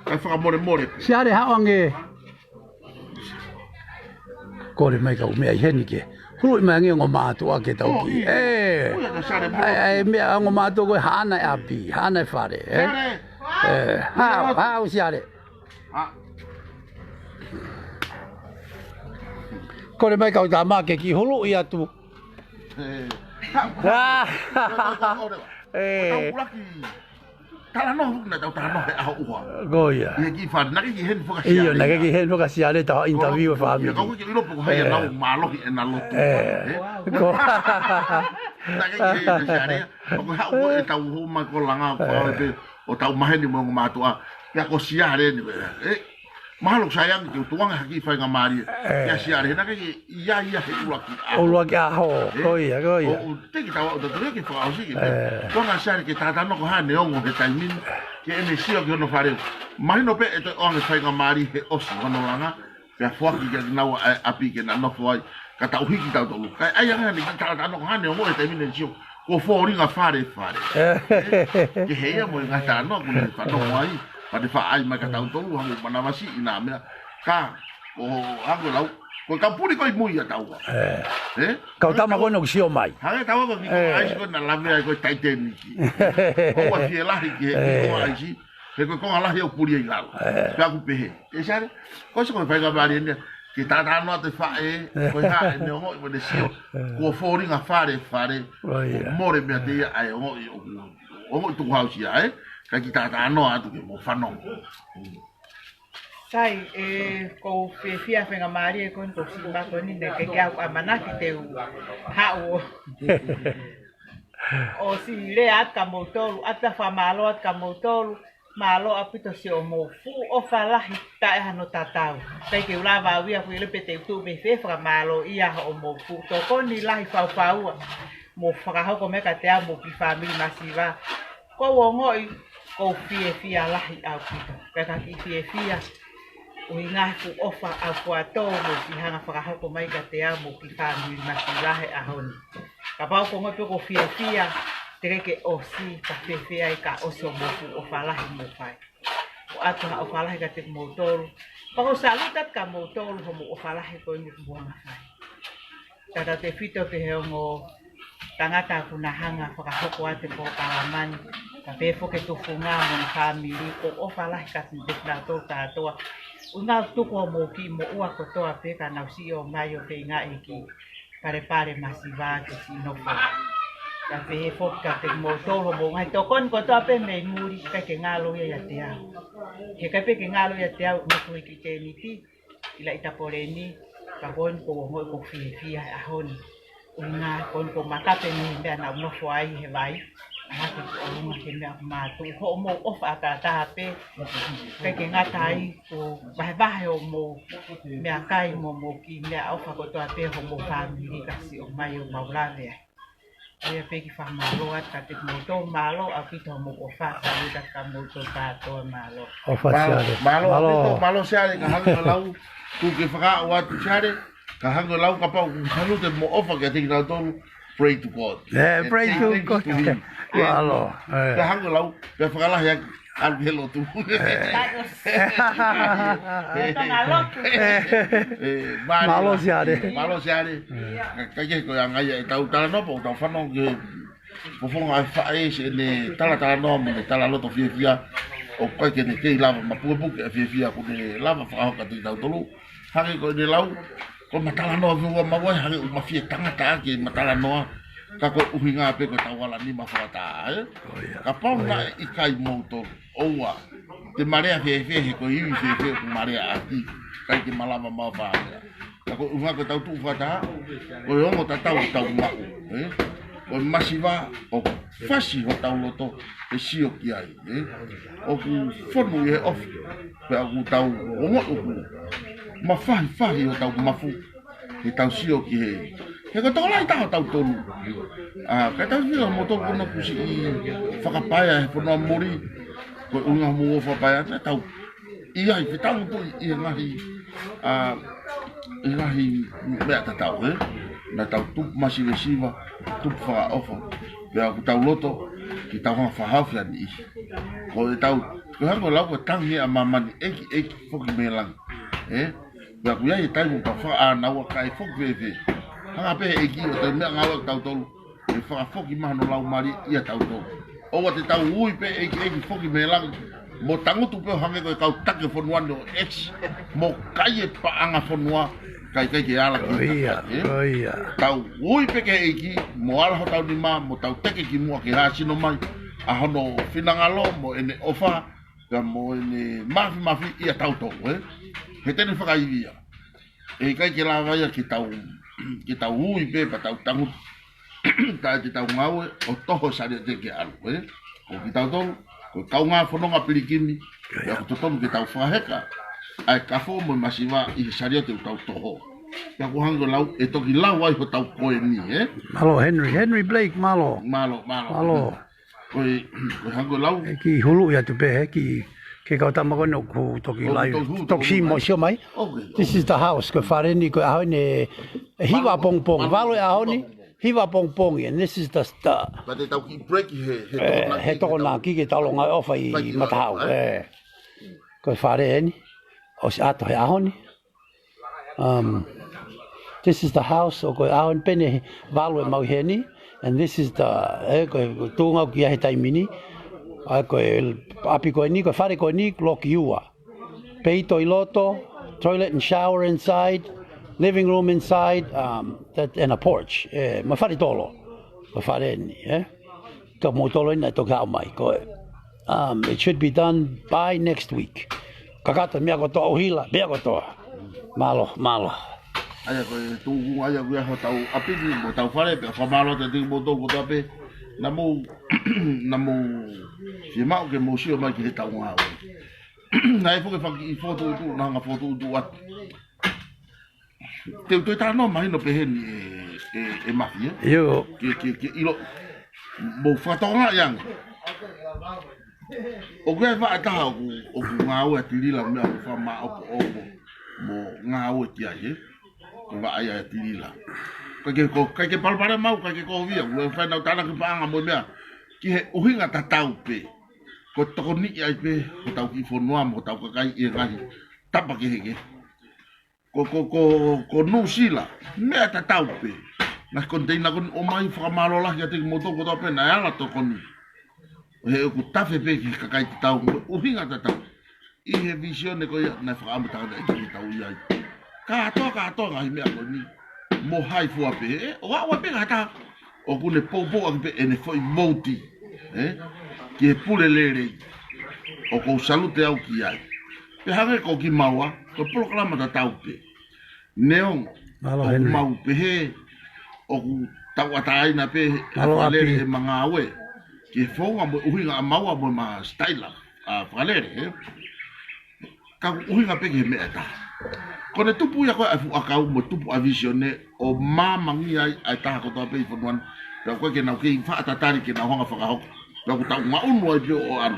kai fa more siare ha onge kore mai ka me ai heni ke hui mai nge ngo ma to ke tau ki ai me ngo ma to ko hana api hana fare ha siare kore mai ka ta ma ke ki hulu ia tu tala no na tau tala no e au ua goia ia ki fa na ki hen foka io na ki hen foka sia le ta interview fa mi ka ki ilo po ha na malo ki na lo ko na ki sia le ko ha o e tau ho ma ko langa ko pe o tau mahe ni mo ma to ya ko sia le ni malo sayang ki tuang ha ki fa nga mari ya sia le na ki ia he ula ki o lo ki a ho goia o te ki tau o te ki fa o si ko na sia ki ta no ko ha ne ongo ke tai min ke ene sio ki no fare mai no pe e te o fa nga mari he o si no langa ya fo ki ke na api ke na no fo ka tau hiki tau to kai ai anga ni ta no ko ha ne ongo e tai min sio ko fo ri nga fare ke he ya mo nga ta no ko ni fa no ai pada fa ai mai ka tau tolu hangu mana masi ina mea ka o hangu lau ko kampuni ko mui tau kau tama ko no sio mai ha tau ko ni ai ko na lamea ko taiten o wa fie la ki ko ai si ko ala he o puri ai lau ka ku pe e sare ko se ko fa ga bari ne ki ta no te fa ko ha ne o mo de sio ko fori nga fare more me te ai o tu ha si ai ka ki tata no atu ke mo fano sai ko fia fenga mari ko to si ba ko ni de ke ka amana ki te ha o si le at ka motor ata fa malo at ka motor malo apito si o mo fu o fala hita e no tatau sai ke ula va via fu le pete tu be fe fra malo ia o mo fu to ko ni la fa mo fra ha ko me ka te mo ki family masiva ko wo ngoi ko fia lahi au pito ka ki fia o inga fu ofa a fu ato mo ki hanga whakahau ko mai ka te amo ki whamiri masi lahe a honi ka pau ko ngopi ko fia te reke o si ka fia i ka oso mo fu o whalahi mo whai o ato ha o whalahi ka te motoru pa ko salutat ka motoru ho mo o whalahi ko ingi kumonga whai tata te fito te heongo tangata kunahanga whakahoko ate po kalamani ka pefo ke tufunga mo na family ko o falahi ka sintek na to tatoa unga tuko mo ki mo ua ko toa pe ka na si o mai o te nga iki pare masiva ke sino po ka pefo ka te mo tolo mo ngai to kon ko toa pe me muri ka ke ngalo ya te a ke ka pe ke ngalo ya te a mo ko ki te ni ti ila itaporeni ka kon ko mo ko fia a honi unga kon ko makape ni be na no fo ai he vai hati o lunga ke mea mātu ho mo ofa ka tape ke ngatai ko bahe o mo mea kai mo ki mea ofa ko toa pe ho mo family kasi o mai o maulave ai pe ki fa malo at ka te mo to malo a ki to mo ofa ka ni ka mo to ka to malo ofa siale malo siale ka hanga lau tu ke fa wa tu siale ka hanga lau ka pa hanu te mo ofa ke te na to pray to God. Yeah, pray to God. Malo. Ka hanga lau, ka whakalah ya alvelo tu. Malo siare. Malo siare. Ka ke ko yang ai tau tala no po tau whanau ke po fonga ai whae se ne tala no mo ne tala loto fia o kai ke ne ke lava mapupu ke fia ku ne lava fa ka ti tau tolu hake ko ne lau ko matala no fu ma wa hake ma fie tanga ta ke matala no ka ko uhinga pe ko tawala ni ma fa ta ka pau na I kai moto owa te marea fe ko I fe ko marea ati kai ke malama ma fa ka ko uhinga ko tau tu fa ta ko yo mo ta tau ma o masiva o fasi o tau loto e sio ki ai o ku fonu e of pe ku tau o mo ma fahi o tau mafu e tau sio ki he ko tola tau tonu ka tau sio mo to no ku si whakapaya he pono mori ko unga mo fa paya tau ia I tau to I ngahi mea tau na tau tup masiva tup fa ofo pe ku tau loto ki tau ha fa hafia ni ko tau ko hango lau ko tangi a mamani eki foki melang pe ku ia I tau ka fa na wa kai foki ve hanga pe eki o te mea ngawa tau tolu e fa foki mahano lau mari ia tau tolu o wa te tau ui pe eki foki melang mo tangu tu pe hange ko kau take fonua no ex mo kai pa anga fonua kai ke ala Iya. Tau ui pe ke iki mo ala tau ni ma mo tau teke ki mo ke ha sino mai a hono finangalo mo ene ofa ka mo ene mafi ia tau to he tene whakai via e kai ke la vai ki tau ui pe pa tau tangu ta ki tau ngau o toho sare te ke alu ko ki tau to ko kau nga fononga pilikini ya ko to ki tau whaheka ai ka fo mo masiva I sario te tau toho ya ko hango lau e toki lau ai ho tau koe ni Malo Henry Blake malo ko hango lau ki hulu ya tu pe ki ke kau tamako no ku toki lai toksi mo sio mai this is the house ko fareni ko ahone hiwa pong valo ahone hiwa pong and this is the but they tau ki break he to na ki ke talonga ofa I matau ko fareni o se ato he ahoni. This is the house o koe ahon pene valo e mauheni and this is the koe tunga ki ahe taimini a koe api koe ni koe whare koe ni loki ua peito I loto toilet and shower inside living room inside and a porch ma whare tolo koe whare ni ka mo tolo ina to ka mai koe it should be done by next week. Kakata mea ko toa uhila, mea ko toa. Malo. Aya ko tu aya ko ho tau api ni mo tau fare pe fa malo te mo to ko tape na mo si ma ke mo si o ma ki tau nga. Na e fo ke fa ki foto tu na nga foto tu at. Te ta no mai no pe ni e mafia. Yo. Ki ilo mo fa to nga yang. O ke va ta o nga o ti la me fa ma o mo nga o ti ai ko va ai ti la ko ke palpare mau ka ke ko via o fa na tana ke pa nga mo me ki he o hinga ta tau pe ko to ni ai pe ko tau ki fo noa mo tau ka kai e ngai tapa ke he ko no sila me ta tau pe na konteina kon o mai fa malo la ya te mo to ko to pe na ala to kon he ku tafe pe ki ka kai tau o hinga ta tau I he vision ko na fa am ta da ki tau ia ka to ngai me ko ni mo hai fu ape o wa pe ta o ku ne popo ape ene foi moti ki pule lere o ko salute au ki ai pe hanga ko ki maua ko programa ta tau pe neon mau pe he o ku tau atai na pe lere manga we ki fonga mo uhinga maua mo ma style a valere ka uhinga pe ke meta kone tupu ya ko afu akau mo tupu a visione o mamangi ai ta ko to pe fonwan ka ko ke na ke fa tatari ke na honga fa ka ka ku ta ma unu ai o an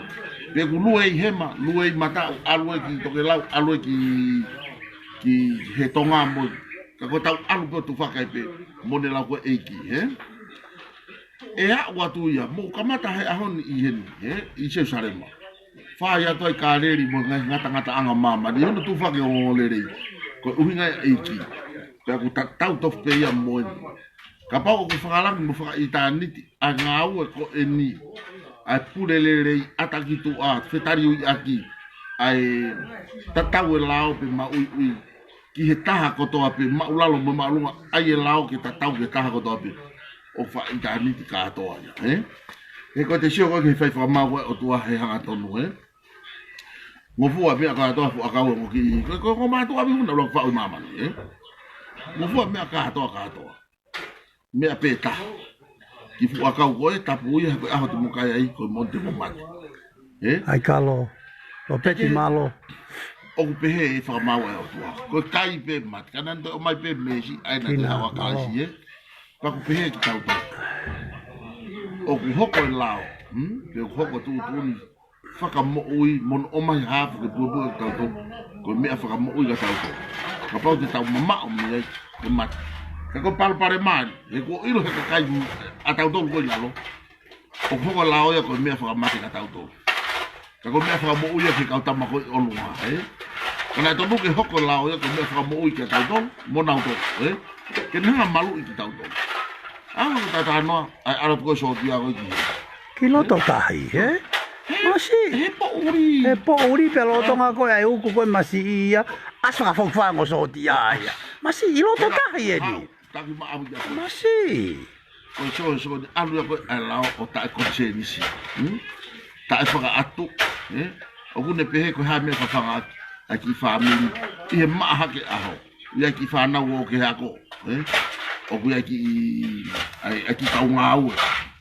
pe ku luei hema luei mata alue ki to ke lau alue ki he tonga mo ka ko ta alu pe tu fa ka pe mo ne la ko eki e a watu ya mo kamata he ahon I hen I se sarema fa ya to ka leri mo ngata anga mama ni no tu fa ke o leri ko uhinga eki ka ku tau to pe ya mo ka pa ko fa lang mo fa itani anga ko eni ai pulelele ataki tu a fetari ui aki ai tatau e lao pe maui ui ki he taha kotoa pe maulalo mo maulunga ai e lao ke tatau ke taha kotoa pe o fa intaniti katoa ia e ko te sio ko ke fai fa maua o tua he hanga tonu mo fua me katoa fu akau mo ki ko ma tua me na lo fa o mama mo fua me katoa me apeta ki fu akau ko e tapu ia ko aho tu mo kai ai ko monte mo mate ai kalo o peti malo o pehe e fa maua o tua ko kai pe mat kanan do mai pe mesi ai na te hawa kasi pa ko pehe ki tau o ku hoko e lao pe ku hoko tu ni whaka mo ui mon o mai hafu ke pupu e tau tau ko mea whaka mo ui ka tau tau ka pau te tau mama o mi ai ke mat ka ko pare mani e ko ilo he ka kai a tau tau ko i lalo o ku hoko lao ia ko mea whaka mati ka tau tau ka ko mea whaka mo ui ke kau tama ko i olunga kana to buke hoko lao ia ko mea whaka mo ui ke tau tau mo nau tau ke nanga malu i ki tau tau ko tata noa ai arap ko so dia ko ki loto tahi masi he po uri pe loto nga ko ai uku ko masi ia asa ka fa ngo so dia ia masi i loto tahi ni taki ma abu ya masi ko so alu ko ala o ta ko se ni si ta fa atu o ku ne pe ko ha me fa aki family i ma ha ke aho ia ki fa na wo ke ha ko o ku aki aki kaungau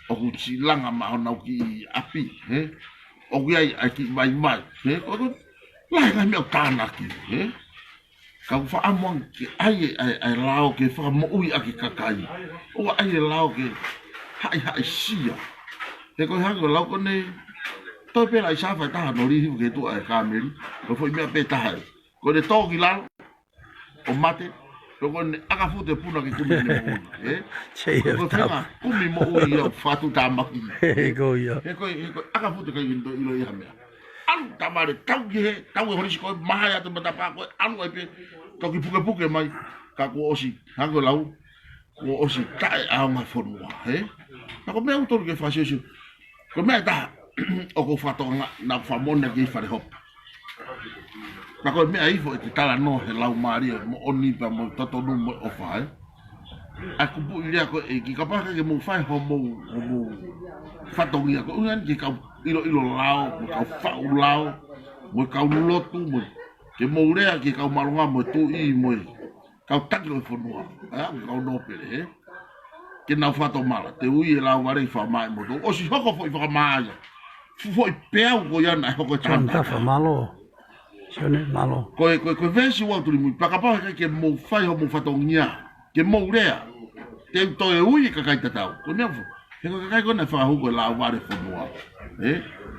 o ku silanga ma ona ki api o ku aki mai o ku lai nga me tana ki ka ku fa among ki ai lao ke fa mo ui aki kakai o ai lao ke hai sia ko ha ko lao ko ne to pe la sa fa ta no ri ke tu ai kameri ko foi me pe ta ko de to ki la o mate ko ne aka fu te puna ki kumi mo che ko fa kumi mo ui o fatu ta maki ko ia ko aka fu te ka indo ilo ia me alu tamare tau ki tau hori ko mahaya te mata pa ko alu ai pe to ki puke mai ka ko osi hango lau ko osi ta a ma forma ko me auto ke fa sesu ko me ta o ko fa to na fa mona ki fa hop na ko me ai fo te tala no he lau mari mo oni pa mo toto no mo o fa a ku bu ile ko e ki ka pa ke mo fa ho mo fa to ia ko un ki ka ilo lao ka fa lao mo ka lotu mo ke mo rea ki ka malunga mo tu i mo ka taki lo fo no ka no pele ke na fa to mala te ui la ware fa mai mo o si hoko fo fa mai foi peo ko ya na hoko tanta fa malo sione malo ko vesi wa tu mu pa ka pa ke mo fa ho mo fa to nya ke mo rea te to e ui ka kai tatau ko ne fo ke ko kai ko na fa ho ko la ware fo no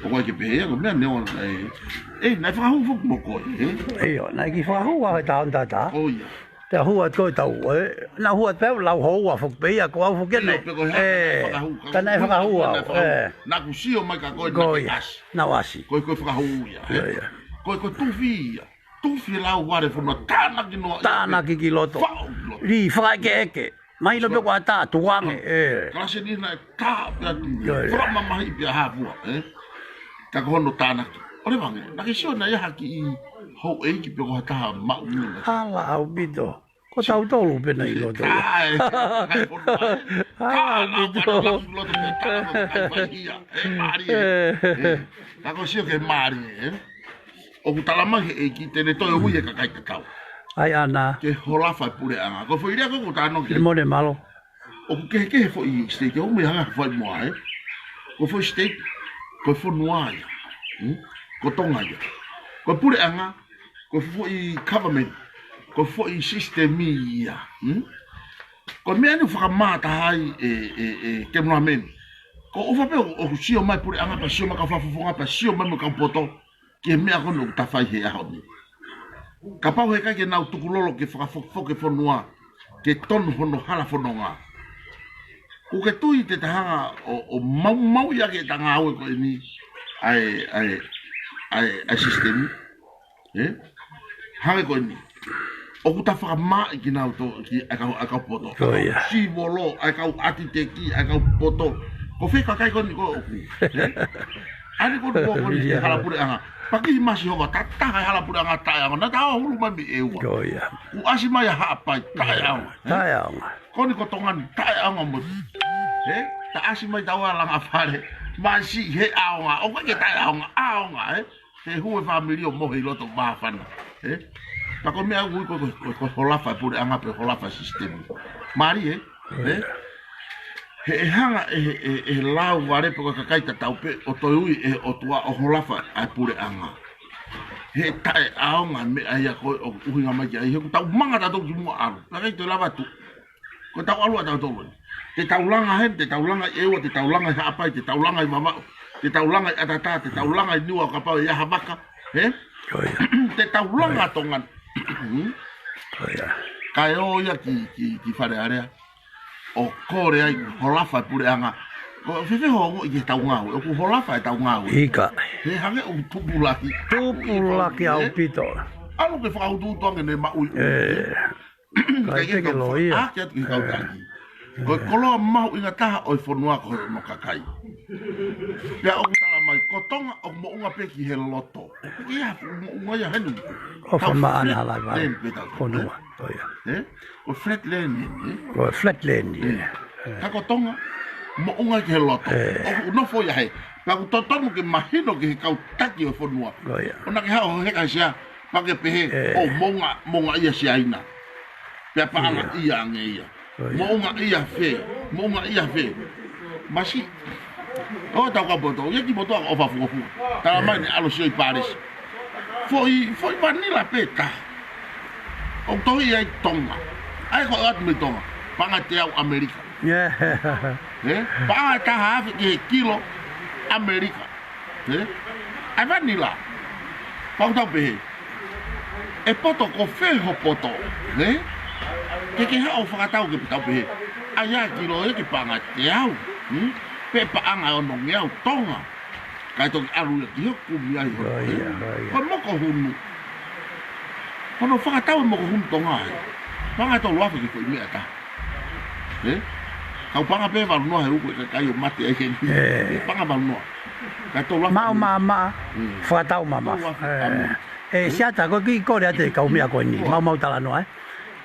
o ko ke pe ko me ne on na fa ho fo mo ko na ki fa ho wa ta on ta o ya te hua ko tau na hua pe lau ho wa fuk pe ko au fuk ne ka na fa hua na ku si o mai ka ko na wasi ko fa hua ko tu fi lau ware fo no tana ki loto ri fa ke mai lo pe ko ta tuange klase ni na ta fra mama hi pia ha fu ka ko no tana ore bang na ki sio na ya ki ho e ki pe ko ta ma u hala au bido ko tau tolu pe nei loto ta ko sio ke mari o ku talama e ki te ne to e hui e ka kai ka ai ana ke hola fa pure anga ko foi ria ko ta no ke mo ne malo o ke foi steak o me hanga foi mo ko foi steak ko foi noa ko tonga ko pure anga ko foi government ko foi systemia ko me anu fa mata hai ke no amen ko o fa pe o sio mai pure anga pa sio ma ka fa fonga pa sio ma ka poto ke me ko no ta fa he a honi ka pau he ka ke na tukulolo ke fa fo ke fo noa ke ton hono hala fo nonga ko ke tui te tahanga o mau ya ke tanga au ko ni ai sistemi hanga ko ni o ku ta fa ma ki na to ki aka poto si volo aka ati te ki aka poto Ko fika kai ko ni ko. Ani ko ko ni hala pure anga. Paki masi ho ta ta hala pure anga ta anga. Na ta hulu mami e wa. Ko ia. U asima ya ha pa ta anga. Tai anga. Ko ni ko tongan ta anga mo. Ta asima ta wa langa fare. Masi he anga. O ka ta anga he hu family o mo he loto ba fana. Pa ko me agu ko holafa pure anga pe holafa system. Mari he hanga lau ware po ka kai ta taupe o toi o tua o holafa ai pure anga. He tai aonga me ai ko o uhinga mai ai ko tau manga ta to mo alu. Pa kai to lava tu. Ko tau alu ta to. Te taulanga he te taulanga e te taulanga ha apa te taulanga i mama. Te taulanga atata te taulanga i niwa ka pa ia habaka. Te taulanga tongan. Kai o ia ki fare area. O kore ai holafa pure anga. Ko fefe ho i tau ngau, o ku holafa e tau ngau. Ika. He hange o tupulaki. Tupulaki au pito. Alu ke whakau tu tonga ne maui. Kai teke lo ia. Ake atu ki kau taki. Ko koloa mahu inga taha o i whanua ko no kakai. Pea o kutala mai, ko tonga o mo unga peki he loto. Ia, unga ia henu. O whamaan halai vai. Whanua. O flat land. O flatland. Kako tonga, mo unga ki he loto. O no fo ia he. Pea ku totonu ke mahino ki he kau taki o whanua. O na ki hao heka sia, pake pehe o monga ia si aina. Pea paanga ia ange ia. Mounga ia fe, masi. O tau ka boto, ia ki boto o fafu. Tala mai ni alo sio i Paris. Foi vanilla peta. O toi ai tonga. Ai ko at me tonga. Panga te au Amerika. Panga ta hafi ki kilo Amerika. Ai vanilla. Pau tau pehe. E poto ko fe ho poto, Ke ha o whakatau ke pitau pehe. Aia ki lo e ki panga te au. Pe paanga o nongi au tonga. Kai toki aru e ki hoku mi ai hoku. Ko moko hunu. Kono whakatau e moko hunu tonga ai. Panga tau luafa ki ko i mea ta. Kau panga pe waru noa he uko e kai o mate e heni. Panga waru noa. Kai tau luafa. Mau mama. Whakatau mama. Siata ko ki kore ate kau mea koe ni. Mau tala noa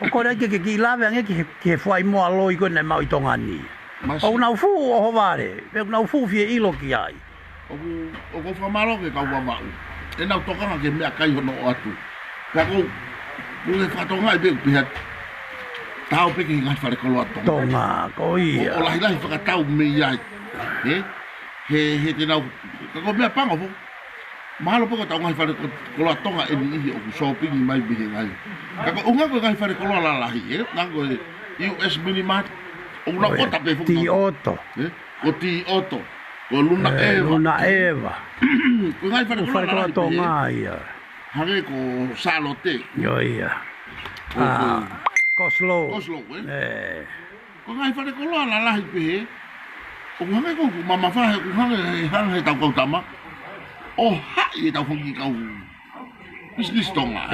O kore ke lawe ange ki he whai moa loi koe nei mau i tonga ni. O nau fu o hovare. O nau fu fie ilo ki ai. O ko whamaro ke kau wamau. E nau tokanga ke mea kai hono o atu. Pea kou, e whakatonga i beu pihat. Tau peke ngai whare koloa tonga. Tonga, ko ia. O lahi whakatau me iai. He te nau, kako mea panga fo. Mahalo poko tau ngai whare koloa tonga e ni ihi o ku shopping i mai bihe ngai. Kako unga koe ngai whare koloa lalahi, Nango e US Minimart. O una ota pe fuku. Ti oto. O ti oto. O luna eva. Luna eva. Ko ngai whare koloa tonga ia. Hare ko salote. Yo ia. Koslo. Ko ngai whare koloa lalahi pe. O ngai ko mama whahe ku hange tau kautama. O hai e tau hongi kau business tonga.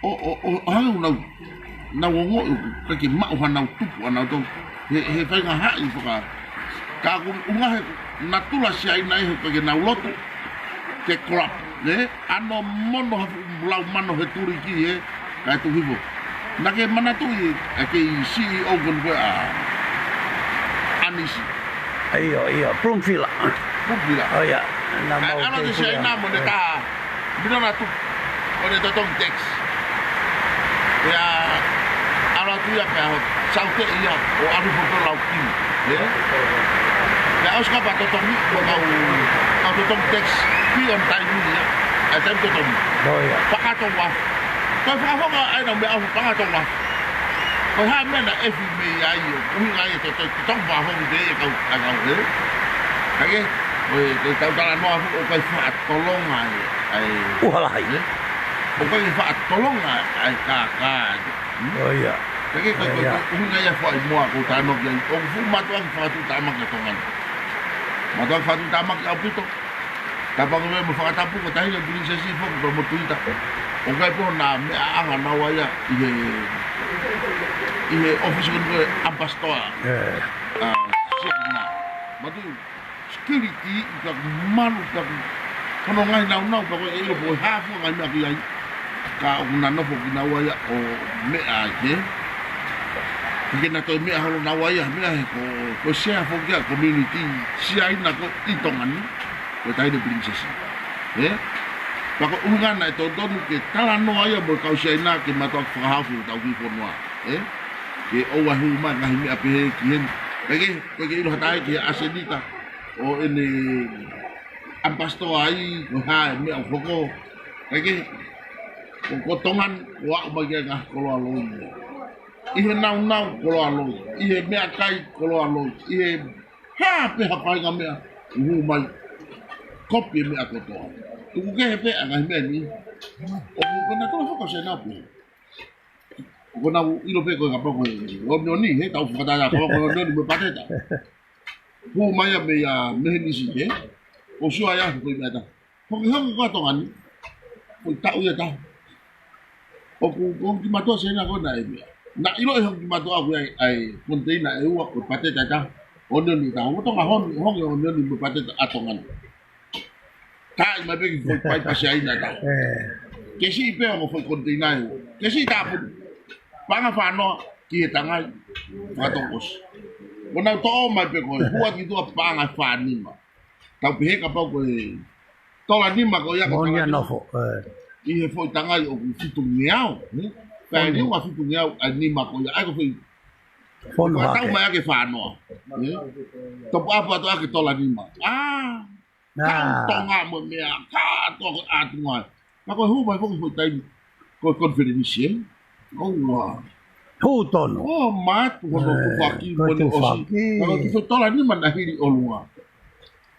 O hange unau nau ongo kake mau hanau tupu anau tau he whainga hai whaka ka unga he natula si aina he kake nau lotu te crop ano mono hafu lau mano he turi ki kai tu hivo nake manatu i ke CEO kon koe Anisi Iyo Plumvilla Oh ya ano te si aina mo ne ka bina na tu o ne totong tex ya ala tu ya ka saute ia o alu foto lau ki ya os ka pa totong ni ko ka totong tex ki on tai ni ya atem totong ya pa to wa ko fa fa ai no me au pa to wa ko ha me na efi me ya yo u ga ye to tong ba ho de ka ka o tau tala noa o kai wha tolonga ai Uhalai o kai wha tolonga ai ka Oh ia Kaki unga ia wha i moa ko tāno ki ai o fu matuang whatu tamak e tongan matuang whatu tamak au pito tapang me mo whakatapu ko tahi le prinsesi fo ko mo tuita o kai po na me anga nawa ia i he office ko ambastoa siena matu security ka malu ka kono ngai nau pa ko ilo po hafu ngai na ki ai ka una no fo na wa ya o me a ke ke na to me a ho na wa ya me a ko share fo ka community si ai na ko i tongani ko tai de princess pa ko unga na to donu ke tala no ai bo ka share na ke ma to fa hafu ta ki fo no ke o wa hu ma na me a pe ki hen ke ilo tai ki asedita o ene ampasto ai ko ha me o foko ko tongan wa bagi ngah kolo aloi ihe nau kolo aloi ihe me kai kolo aloi ihe ha pe ha pai ngame u mai kopi me akoto tu ke pe anga me ni o ko na to foko se na pe ko na ilo pe ko ngapa ko o no ni he ta foko ta ko no ni me pateta hu mai ya me ni si ke o sua ya ko me ta ko hang ko tongan ko ta u ya ta o ku ki mato se na ko na e na ilo e ki mato aku ai container e u ko pateta ta o no ni ta o to nga hon o no ni me pateta atongan ta ma be ko pai pa se ai na ta ke si pe mo foi container ke si ta pu panga fa no ki ta ngai fa to kos ona to ma pe ko hua ki to panga fa ni ma ta pe ka pa ko to la ni ma ko ya ko no fo i he foi tanga o fitu ngiao ni pa ni wa fitu ngiao ani ma ko ya ai ko foi fono ta ma ya ke fa no to pa pa to ke to la ni ma to nga mo me ka to a tu nga ma ko hu ba foi tai ko conference o wa hu tono o ma tu ko fa ki mo ni o si ko tu to la ni ma na hiri o lunga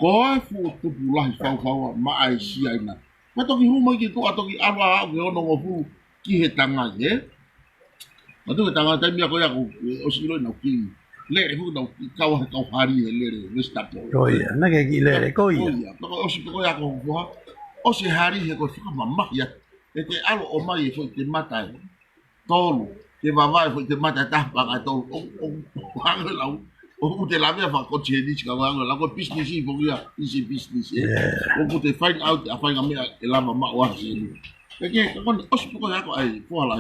ko fu tu pula fa ma ai si ai na ma to ki huma ki to ato ki ala ke ono ngo fu ki he tanga ye ma to tanga ta mi ko ya ko o si lo na ki le fu na ki ka wa ka hari le le sta to ko ya na ke ki le ko ya to o si ko ya ko o si hari he ko fa ma ya e te alo o mai fo te mata tolu ke va fo te mata ta pa ka to o hang la o te la via fa ko che di ka va la ko business i fo ya isi business o te find out a find me e la ma wa si ke ko o si ko ya ko ai fo la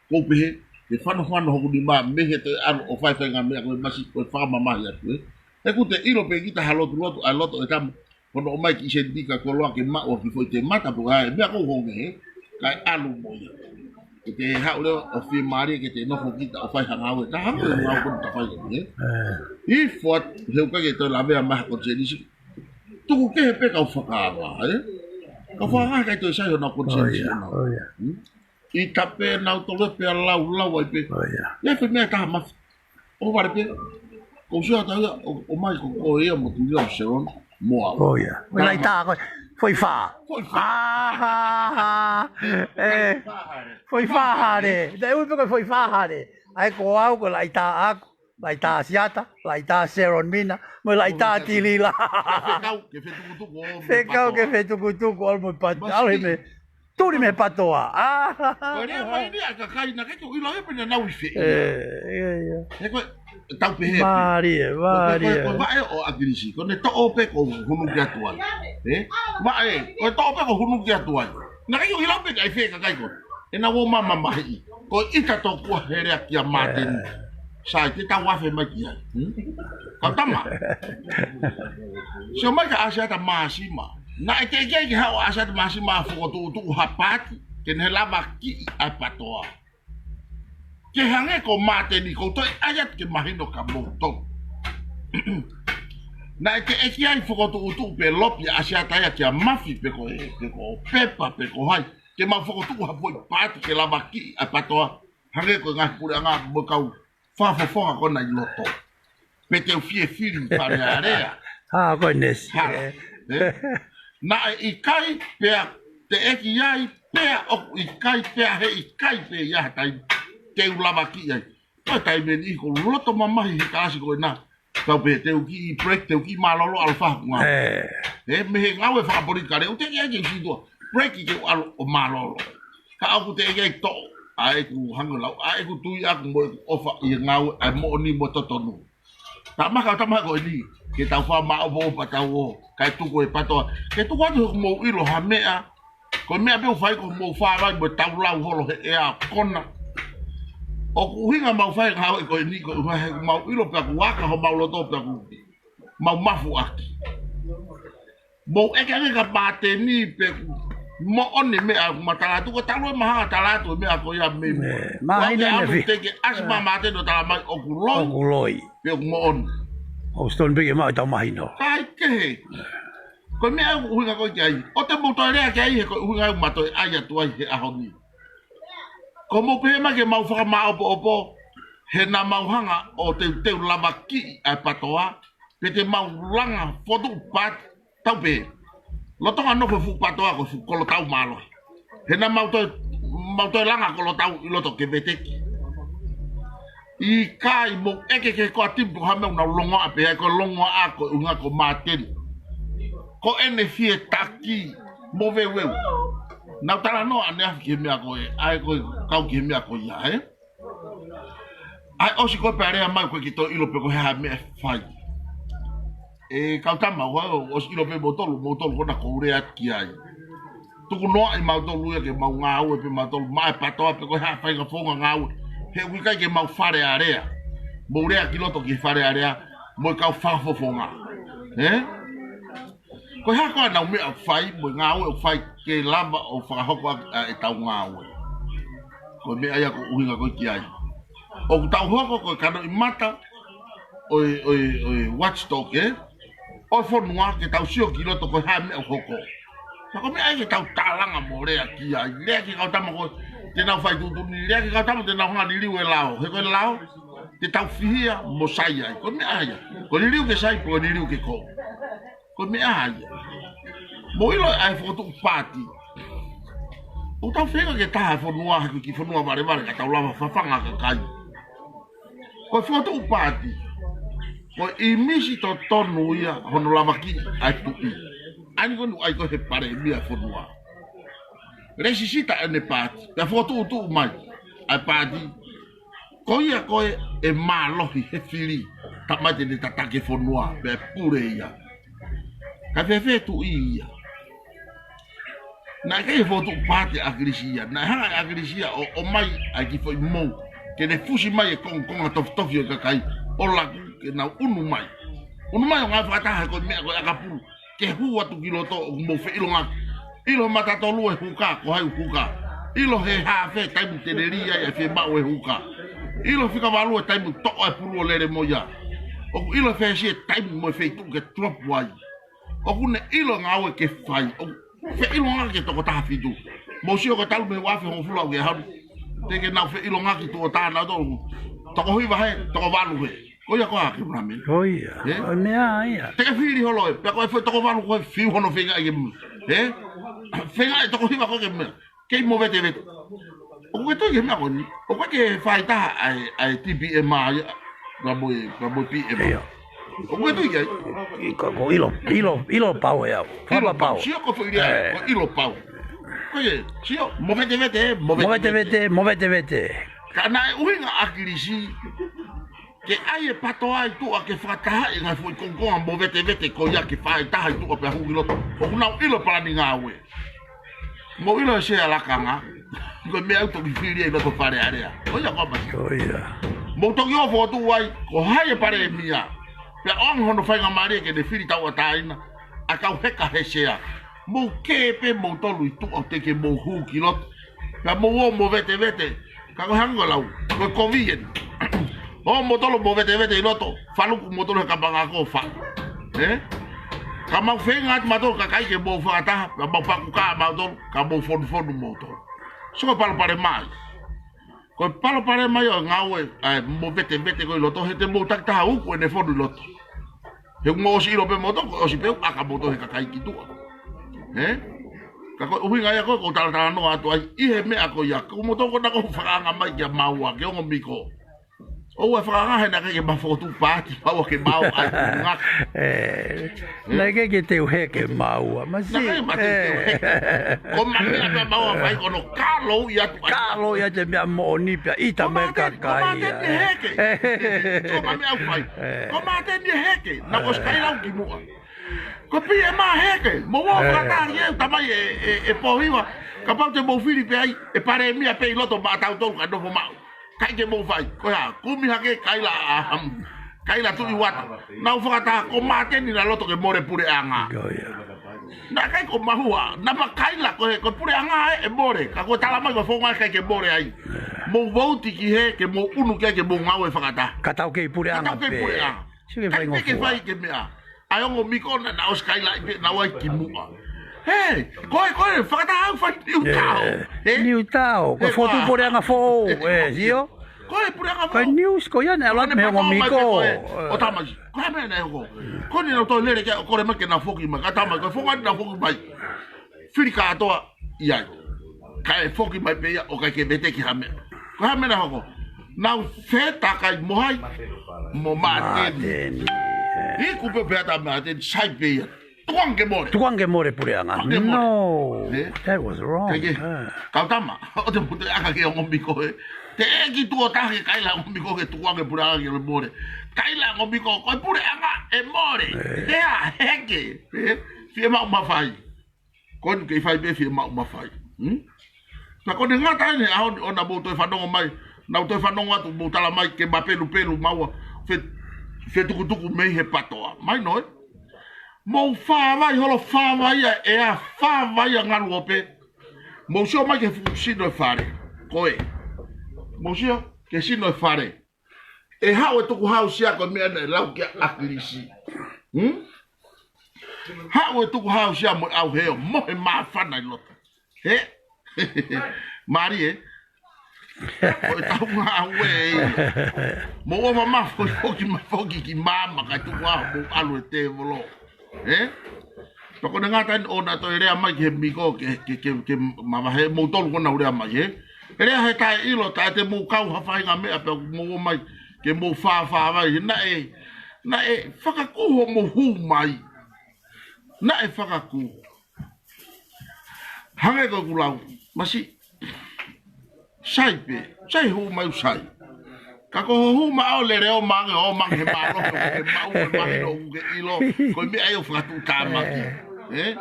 ko pe ke fa no ho di ma me he te alo o fa fa me ko ma si ko fa ma ya e ku te ilo pe ki ta halo tu a loto e tam kono o mai ki se di ka ko lo ke ma o ki fo te mata po ai me ko ho me kai alu mo ya ke ha o o fi mari ke te no ko kita o fa hanga o ta ha ko ma ko ta fa ni i fo he ko ke to la ve ma ko je ni tu ko ke pe ka fa ka ba ka fa ha ka to sa yo na ko je ni i tape na to le pe la ai pe le fe me ta ma o va pe ko so ta o mai ko e mo tu yo se ron mo lai ta ko foi fa foi fa de dai u ko foi fa de ai ko au ko lai ta siata lai ta seron mina mo lai ta tilila fe kau ke fe tu ko mo pa al me tu me patoa ko ne mai ni ka kai na ka ko ilo e pe na u fe ko tau pe he Maria ko vai o agrisi ko ne to ope ko hunu ki atuan vai ko to ope ko hunu ki atuan na ka yo ilo pe kai fe ka kai ko e na wo mama mai ko ita to ko here ki amaten sai te ta wa fe mai ki ka tama so mai ka asia ta masima na e ke ke ha o asia ta masima fo tu hapat ke ne la ki apatoa ke hange ko mate ni ko to ayat ke mahino ka moto na ke ai fo tu pe lop ya asia ta ya ke mafi pe ko pepa pe ko hai ke ma fo tu ha foi pat ke la ki apatoa hange ko nga pura nga bo kau fa ko na loto pe te fie fili para area ko nes na i kai pe te ai pe o i kai pe he i kai pe ya tai te ulava ki ai pa tai me ni ko loto mama hi kasi ko na ka pe te ki break te ki malolo alfa nga me he ngawe fa bori kare o te ki si do break ki al o malolo ka aku te ki to ai ku hangula ai ku tu ya mo ofa i ngawe ai mo ni mo totonu Tama ko ni. Kita fa ma o pa tau kai tu ko pa to. Ke tu ko mo ilo ha mea. Ko mea pe fai ko mo fa vai mo tau lau holo e a kona. O ku hinga mau fai ka ko ni ko mau ilo pa ku waka ho mau loto pa ku. Mau mafu aki. Mo e ka bate ni pe mo oni me a matala tu ko talo maha tala tu me a ko ya me. Ma ina ne fi. Te asma mate do tala mai o ku loi. O ku loi. Pe mo on. O stone big ma ta mai no. Ai ke. Ko me a huinga ko ki ai. O te mo to rea ki ai ko huinga mato ai atu ai a honi. Ko mo pe ma ke mau fa ma opo. He na mau hanga o te lava ki ai patoa. Pe te mau langa fotu pat tau pe. Lo tonga no fu patoa ko fu kolo tau malo. He na mau to langa kolo tau ilo to ke beteki. I kai mo eke ke ko atipu ha me una longa ape ko longa a ko unga ko maten. Ko ene fie taki mo vewe. Na tala no ane ke me ko ai ko kau ke me ko ya ai o si ko pare mai ko ki to ilo pe ko ha me fai. E kautama o ilo pe botolo ko na ko ure atki ai. Tuku no ai mau tolu ke mau ngau pe mau tolu mai patoa pe ko ha fai ka fonga ngau. He wika ke mau fare area. Mo rea kiloto ki fare area mo ka fa fofonga. Ko ha ko na me fai mo ngau fai ke lamba o fa hoko e tau ngau. Ko me aya ko uhinga ko ki ai. O tau hoko ko kano i mata oi watchdog o fonua ke tau sio kiloto ko ha me hoko. Ko me ai ke tau talanga mo rea ki ai. Rea ki ka tama ko te nau fai tu ni rea ki ka tama te nau ngani liu e lao. He ko lao te tau fihia mo sai ai. Ko me ai. Ko ni liu ke sai ko ni liu ke ko. Ko me ai. Mo ilo ai foto pati. O tau fega ke taha fonua ki fonua mare ka tau lava fafanga ka kai. Ko foto pati. Ko i misi to tonu ia hono lava ki ai tu i. Ani ko ai ko he pare mia fonua. Resisita ene pati. Pe foto tu mai. Ai pati. Ko ia ko e malohi he fili. Tamate de tatake fonua pe pure ia. Ka fefe tu ia. Na ke foto pati agrisia. Na ha agrisia o mai aki foi mo. Ke ne fusi mai e kong tof yo kai. O la ke na unu mai. Unu mai o nga fata ko me ko akapuru. Ke hua tu kiloto mo fe ilonga. Ilo mata to lu e huka ko hai huka. Ilo he ha fe taimu teneria e fe ba o huka. Ilo fika valu e taimu to e puru lere moya. O ilo fe si taimu mo fe tu ke trop wai. O kune ilo ngawe ke fai. O fe ilo nga ke to ko ta fidu. Mo si o ko talu me wa fe ho fula o ke ha. Te ke na fe ilo nga ki to ta na do. To ko hui va he, to ko valu he. Ko ya ko a ke na men. O ia. O mea ia. Te ke fili holo e, pe ko fe to ko valu ko fi hono fe ga e. Fenga e to ko hiva ko ke me. Ke mo vete. O ko to ke me ko ni. O ko ke fai ta ai TPM ai. Ba bo PM. O ko to ke. Ko ilo pau ya. Fala pau. Sio ko foi dia, ko ilo pau. Ko ye, sio mo vete, mo vete. Kana uinga akilisi. Ke ai e pato ai tu a ke fata e nga foi con mo vete ko ya ke fai ta tu pe hu ilo. O kuna ilo para ni ngawe. Mo ilo se ala kanga. Ko me auto ki fili e no fare area. O ya ko ba. O ia. Mo to yo foto wai ko hai pare mia. Pe on hono fai nga mari ke de fili ta wa taina. A ka heka hesea. Mo ke pe mo to lu tu o te ke mo hu kilot. Pe mo vete. Ka ko hango lau. Ko convien. O motolo mo vete iloto. Falu ku motolo ka banga ko fa. Ka mau fenga mato ka kai ke mo fa ta. Ka mau pa ku ka mato ka mo fon moto. So palo pare mai. Ko palo pare mai o ngawe mo vete ko iloto hete mo tak ta u ko ne fon iloto. He mo si lo pe moto o si pe aka moto he ka kai ki tu. Ka ko uhinga ya ko tala no atu ai he me ako ya. Ko moto ko na ko fa nga mai ya maua ke o miko. O wa fra ha na ke ma foto party pa ke mau ai nga. Na ke te uhe ke mau, mas si. Ko ma me mau vai ko no kalo ya tu. Kalo ya te me mo ni pia ita me ka kai. Ko ma me au vai. Ko ma te ni heke, na ko skai lau ki mua. Ko pia ma heke, mo wa ka ta ye tamai e po hiwa. Ka pa te mo fili pe ai e pare mi a pe loto ba ta to ka do mo mau. Kai ke mo vai ko ya kumi hake kai la tu iwata na ufata ko mate ni la loto ke more pure anga na kai ko mahua na ma kai la ko pure anga e more ka ko tala mai ko fonga kai ke more ai mo vouti ki he ke mo unu ke mo ngau e fakata ka tau ke pure anga pe sike vai ngo ke vai ke mea ai ngo miko na oskai la na wai ki mua hey ko fakata au fa niu tao ko foto pure anga fo zio ko e pure anga ko news ko ya na la me ngo miko o tama ko me na ko ni no to lere ke ko re ma ke na foki ma ka tama ko foka na foki bai filika to ia ka e foki mai pe o ka ke bete ki hame ko hame na ko na feta ka mo hai mo mate ni ku pe ta mate sai pe Tuang ke more pure anga. No, that was wrong. Kau tama, o te puto aka ke ngombi ko e. Te eki tu o tahe kai la ngombi ko ke tuang ke pure anga ke more. Kai la ngombi ko pure anga e more. Ea heke. Fie mau mawhai. Kon ke fai be fie mau mawhai. Na kone ngata ene ahon o na boto e whanongo mai. Na uto e whanongo atu botala mai ke mapelu pelu maua. Fe tukutuku mei he patoa. Mai noi. Mo fa vai holo fa vai e a fa vai ngaru ope. Mo sio mai ke sino fare. Koe. Mo sio ke sino fare. E hao e tuku hao sia ko me na lau ke akilisi. Hao e tuku hao sia mo au heo mo e ma fa na lota. He. Mari e. O tau nga we. Mo o mama foki ki mama ka tuku hao alu te volo. Pako na ngata o na to rea mai ke miko ke mamahe mo tolu kona rea mai rea he tai ilo tai te mo kau hawhai ngā mea pe mo mai ke mo wha mai na e whakakuho mo hu mai na e whakakuho hange ko kulau masi sai pe sai hu mai sai Kako hu ma o le reo mange o mange malo ke mau mange o ke ilo ko mi ai o fatu kama ki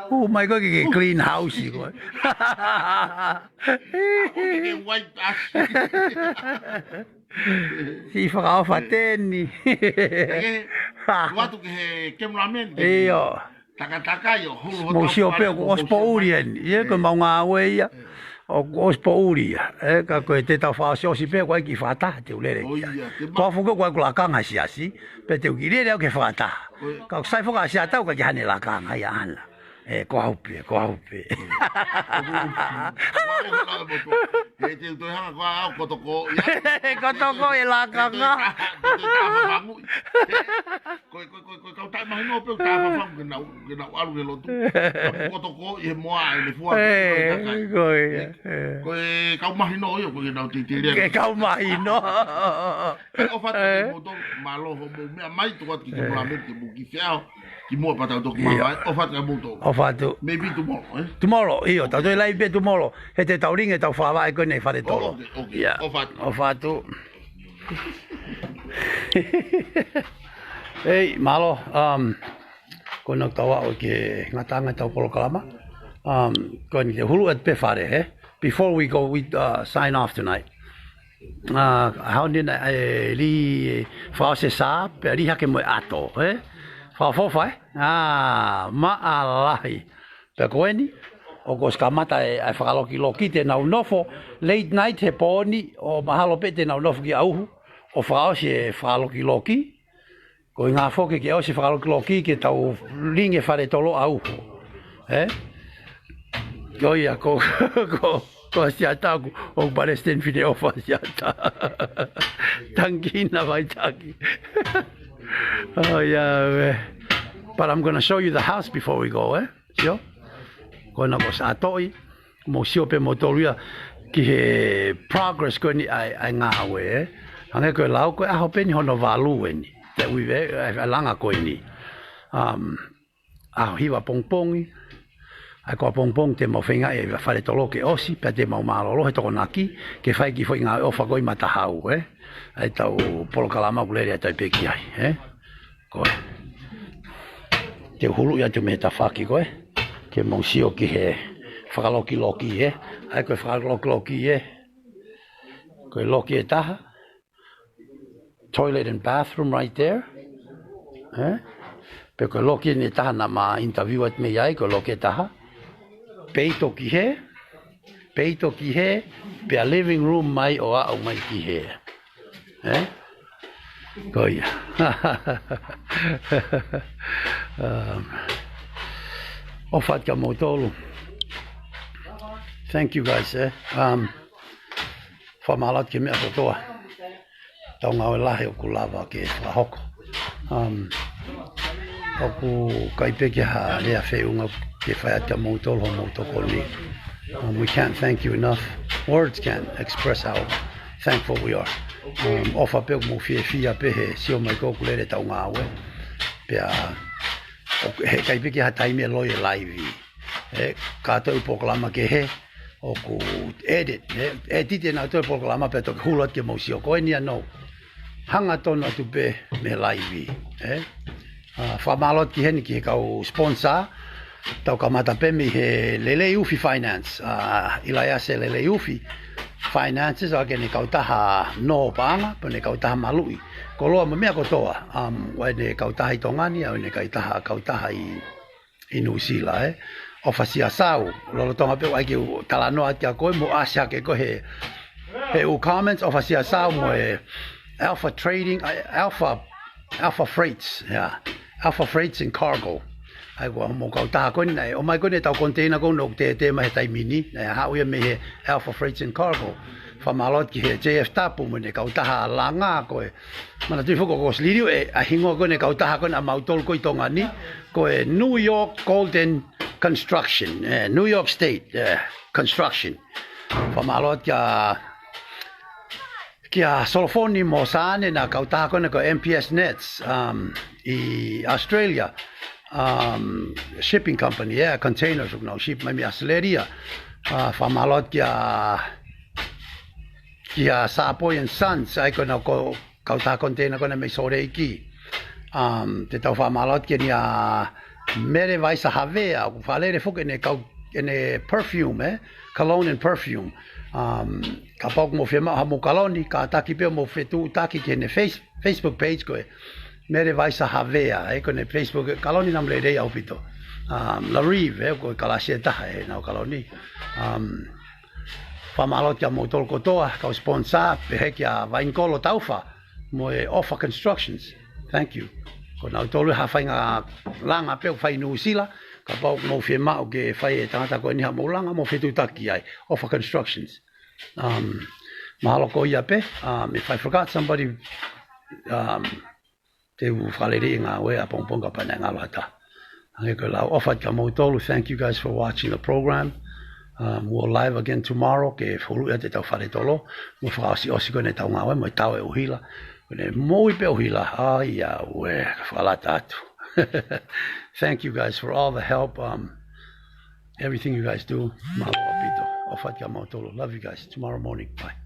hu mai ko ke clean house ko ke white ash si fa fateni watu ke cameraman yo taka yo mo si o pe ko spourien ye ko mau nga we ya o spouria ka ko te ta fa so si pe ko ki fata te ulere ko fu ko la kanga si asi pe te ukire le ke fata ka sai fu ka si ata ko ki hane la kanga ya hala ko haupe te to ha ko to ko e la kanga ko ta mai no pe ta fa ke na alu ke lotu ko to ko e mo ai le fu ko ka mai no yo ko na ti ti ke ka mai no o fa te mo to malo ho mo mai to ki ko la me ki bu ki feo ki mo pa ta to mai o fa te mo to Fatu. Maybe tomorrow, Tomorrow, io, tau toi lai pe tomorrow. He te tauringa e tau whawai koe nei whare tolo. Okay. O fatu. Ei, malo, koe nau tawa o ke ngatanga tau polokalama. Koe ni te hulu at pe whare, he? Before we go, we sign off tonight. Hau nina li whaose sā, pe li hake moe ato, he? Whawhowhai? Maalahi. Pe koe ni, o ko skamata e whakaloki te nau nofo, late night he pōni, o mahalo pe te nau nofo ki auhu, o whaosi e whakaloki, ko i ngā whoke ke ausi whakaloki ke tau ringe whare tolo auhu. Ko ia, ko siata aku, o Palestine whine ofa siata. Tangina vai taki. Oh yeah, but I'm going to show you the house before we go, Sio? Kona ko sa atoi, mo sio pe motoria ki he progress ko ni ai ngā we, Hanga koe lau koe aho peni hono walu eni. Te uiwe langa koe ni. Aho hiwa pongpongi. Ai koa pongpong te mau whenga e whare tolo ke osi, pia te mau malolo he toko naki, ke whai ki whai ngā ofa koi matahau, Ai tau polo kalama kuleri ai tau peki ai, Koe. Te hulu ia te me ta whaki koe, ke mau sio ki he whakaloki loki, Ai koe whakaloki loki, Koe loki e taha. Toilet and bathroom right there. Pe koe loki e taha na ma interview at me ai, koe loki e taha. Peito ki he, pe a living room mai o au mai ki he. Koia. Ofat ka motolu. Thank you guys, Whamalat ke mea kotoa. Tau ngau e lahe o ku lava ke whahoko. Oku kaipeke ha lea wheunga ke whaiat ka motolu ho motoko ni. We can't thank you enough. Words can't express how thankful we are. Ofa peo mo fia pehe sio mai koku lere tau ngāwe. Pea he kaipeke ha taime loi e laivi. Kātou pokalama ke he. Oku edit, e tite nā tō pokalama pe toke hulat ke mau sio koe nia no. Hanga tonu atu pe me laivi. Whamalot ki heni ki he kau sponsor. Tau ka mata pe mi he Lele Ufi Finance. Ilai ase Lele Ufi Finances a ke ne kau taha no paanga, pe ne kau taha malui. Ko loa ma mea kotoa. Wai ne kau taha i tongani, au ne kau taha i Nusila, O fasia sau, lolo tonga pe wai ki talanoa tia koe mo asia ke koe he u comments o fasia sau mo Alpha Trading, Alpha Freights, Alpha Freights and Cargo. Ai ko mo kau taha koe nei, o mai koe ne tau container ko no te mai he taimini, nei hau ia me he Alpha Freights and Cargo. Whamalot ki he JF Tapu mo ne kau taha langa koe. Mana tui whuko ko slirio a hingoa koe ne kau taha koe na mautol koe tonga ni. Koe New York Golden Construction, New York State Construction. Whamalot kia solofoni mo saane na kau taha koe na ko MPS Nets i Australia. Shipping company, containers, no ship mai mi aceleria. Whamalot kia Sapoy and Sons, ai kona ko kau taha container kona me sore iki. Te tau whamalot kia nia mere vaisa havea, ku whalere fuke ne perfume, cologne and perfume. Ka pok mo whia maha mo kaloni, ka taki peo mo whetu taki ki ne Facebook page koe. Mere vaisa havea, kone Facebook, kaloni nam le rei au pito. La Rive, koe kalasia taha nau kaloni. Whamalot kia mo tol kotoa, kau sponsor, pehe kia vainkolo tauwha, mo Offer Constructions. Thank you. Ko nau tolu hawhai ngā langa peo whai Nusila, ka pau mo whia mao ke whai tangata koe niha mo langa mo whetu taki ai, Offer Constructions. Mahalo ko ia pe, if I forgot somebody, te whalere ngā wea pongponga pana ngā lata. Hange koe lau ofat ka mo tolu, thank you guys for watching the program. We'll live again tomorrow, ke whuru ea te tau whare tolo, mo whakasi osi koe ne tau ngā wea, mo tau e uhila, ne moi pe uhila, ai a ue, whalata atu. Thank you guys for all the help, everything you guys do. Mahalo apito, ofat ka mo tolu. Love you guys, tomorrow morning, bye.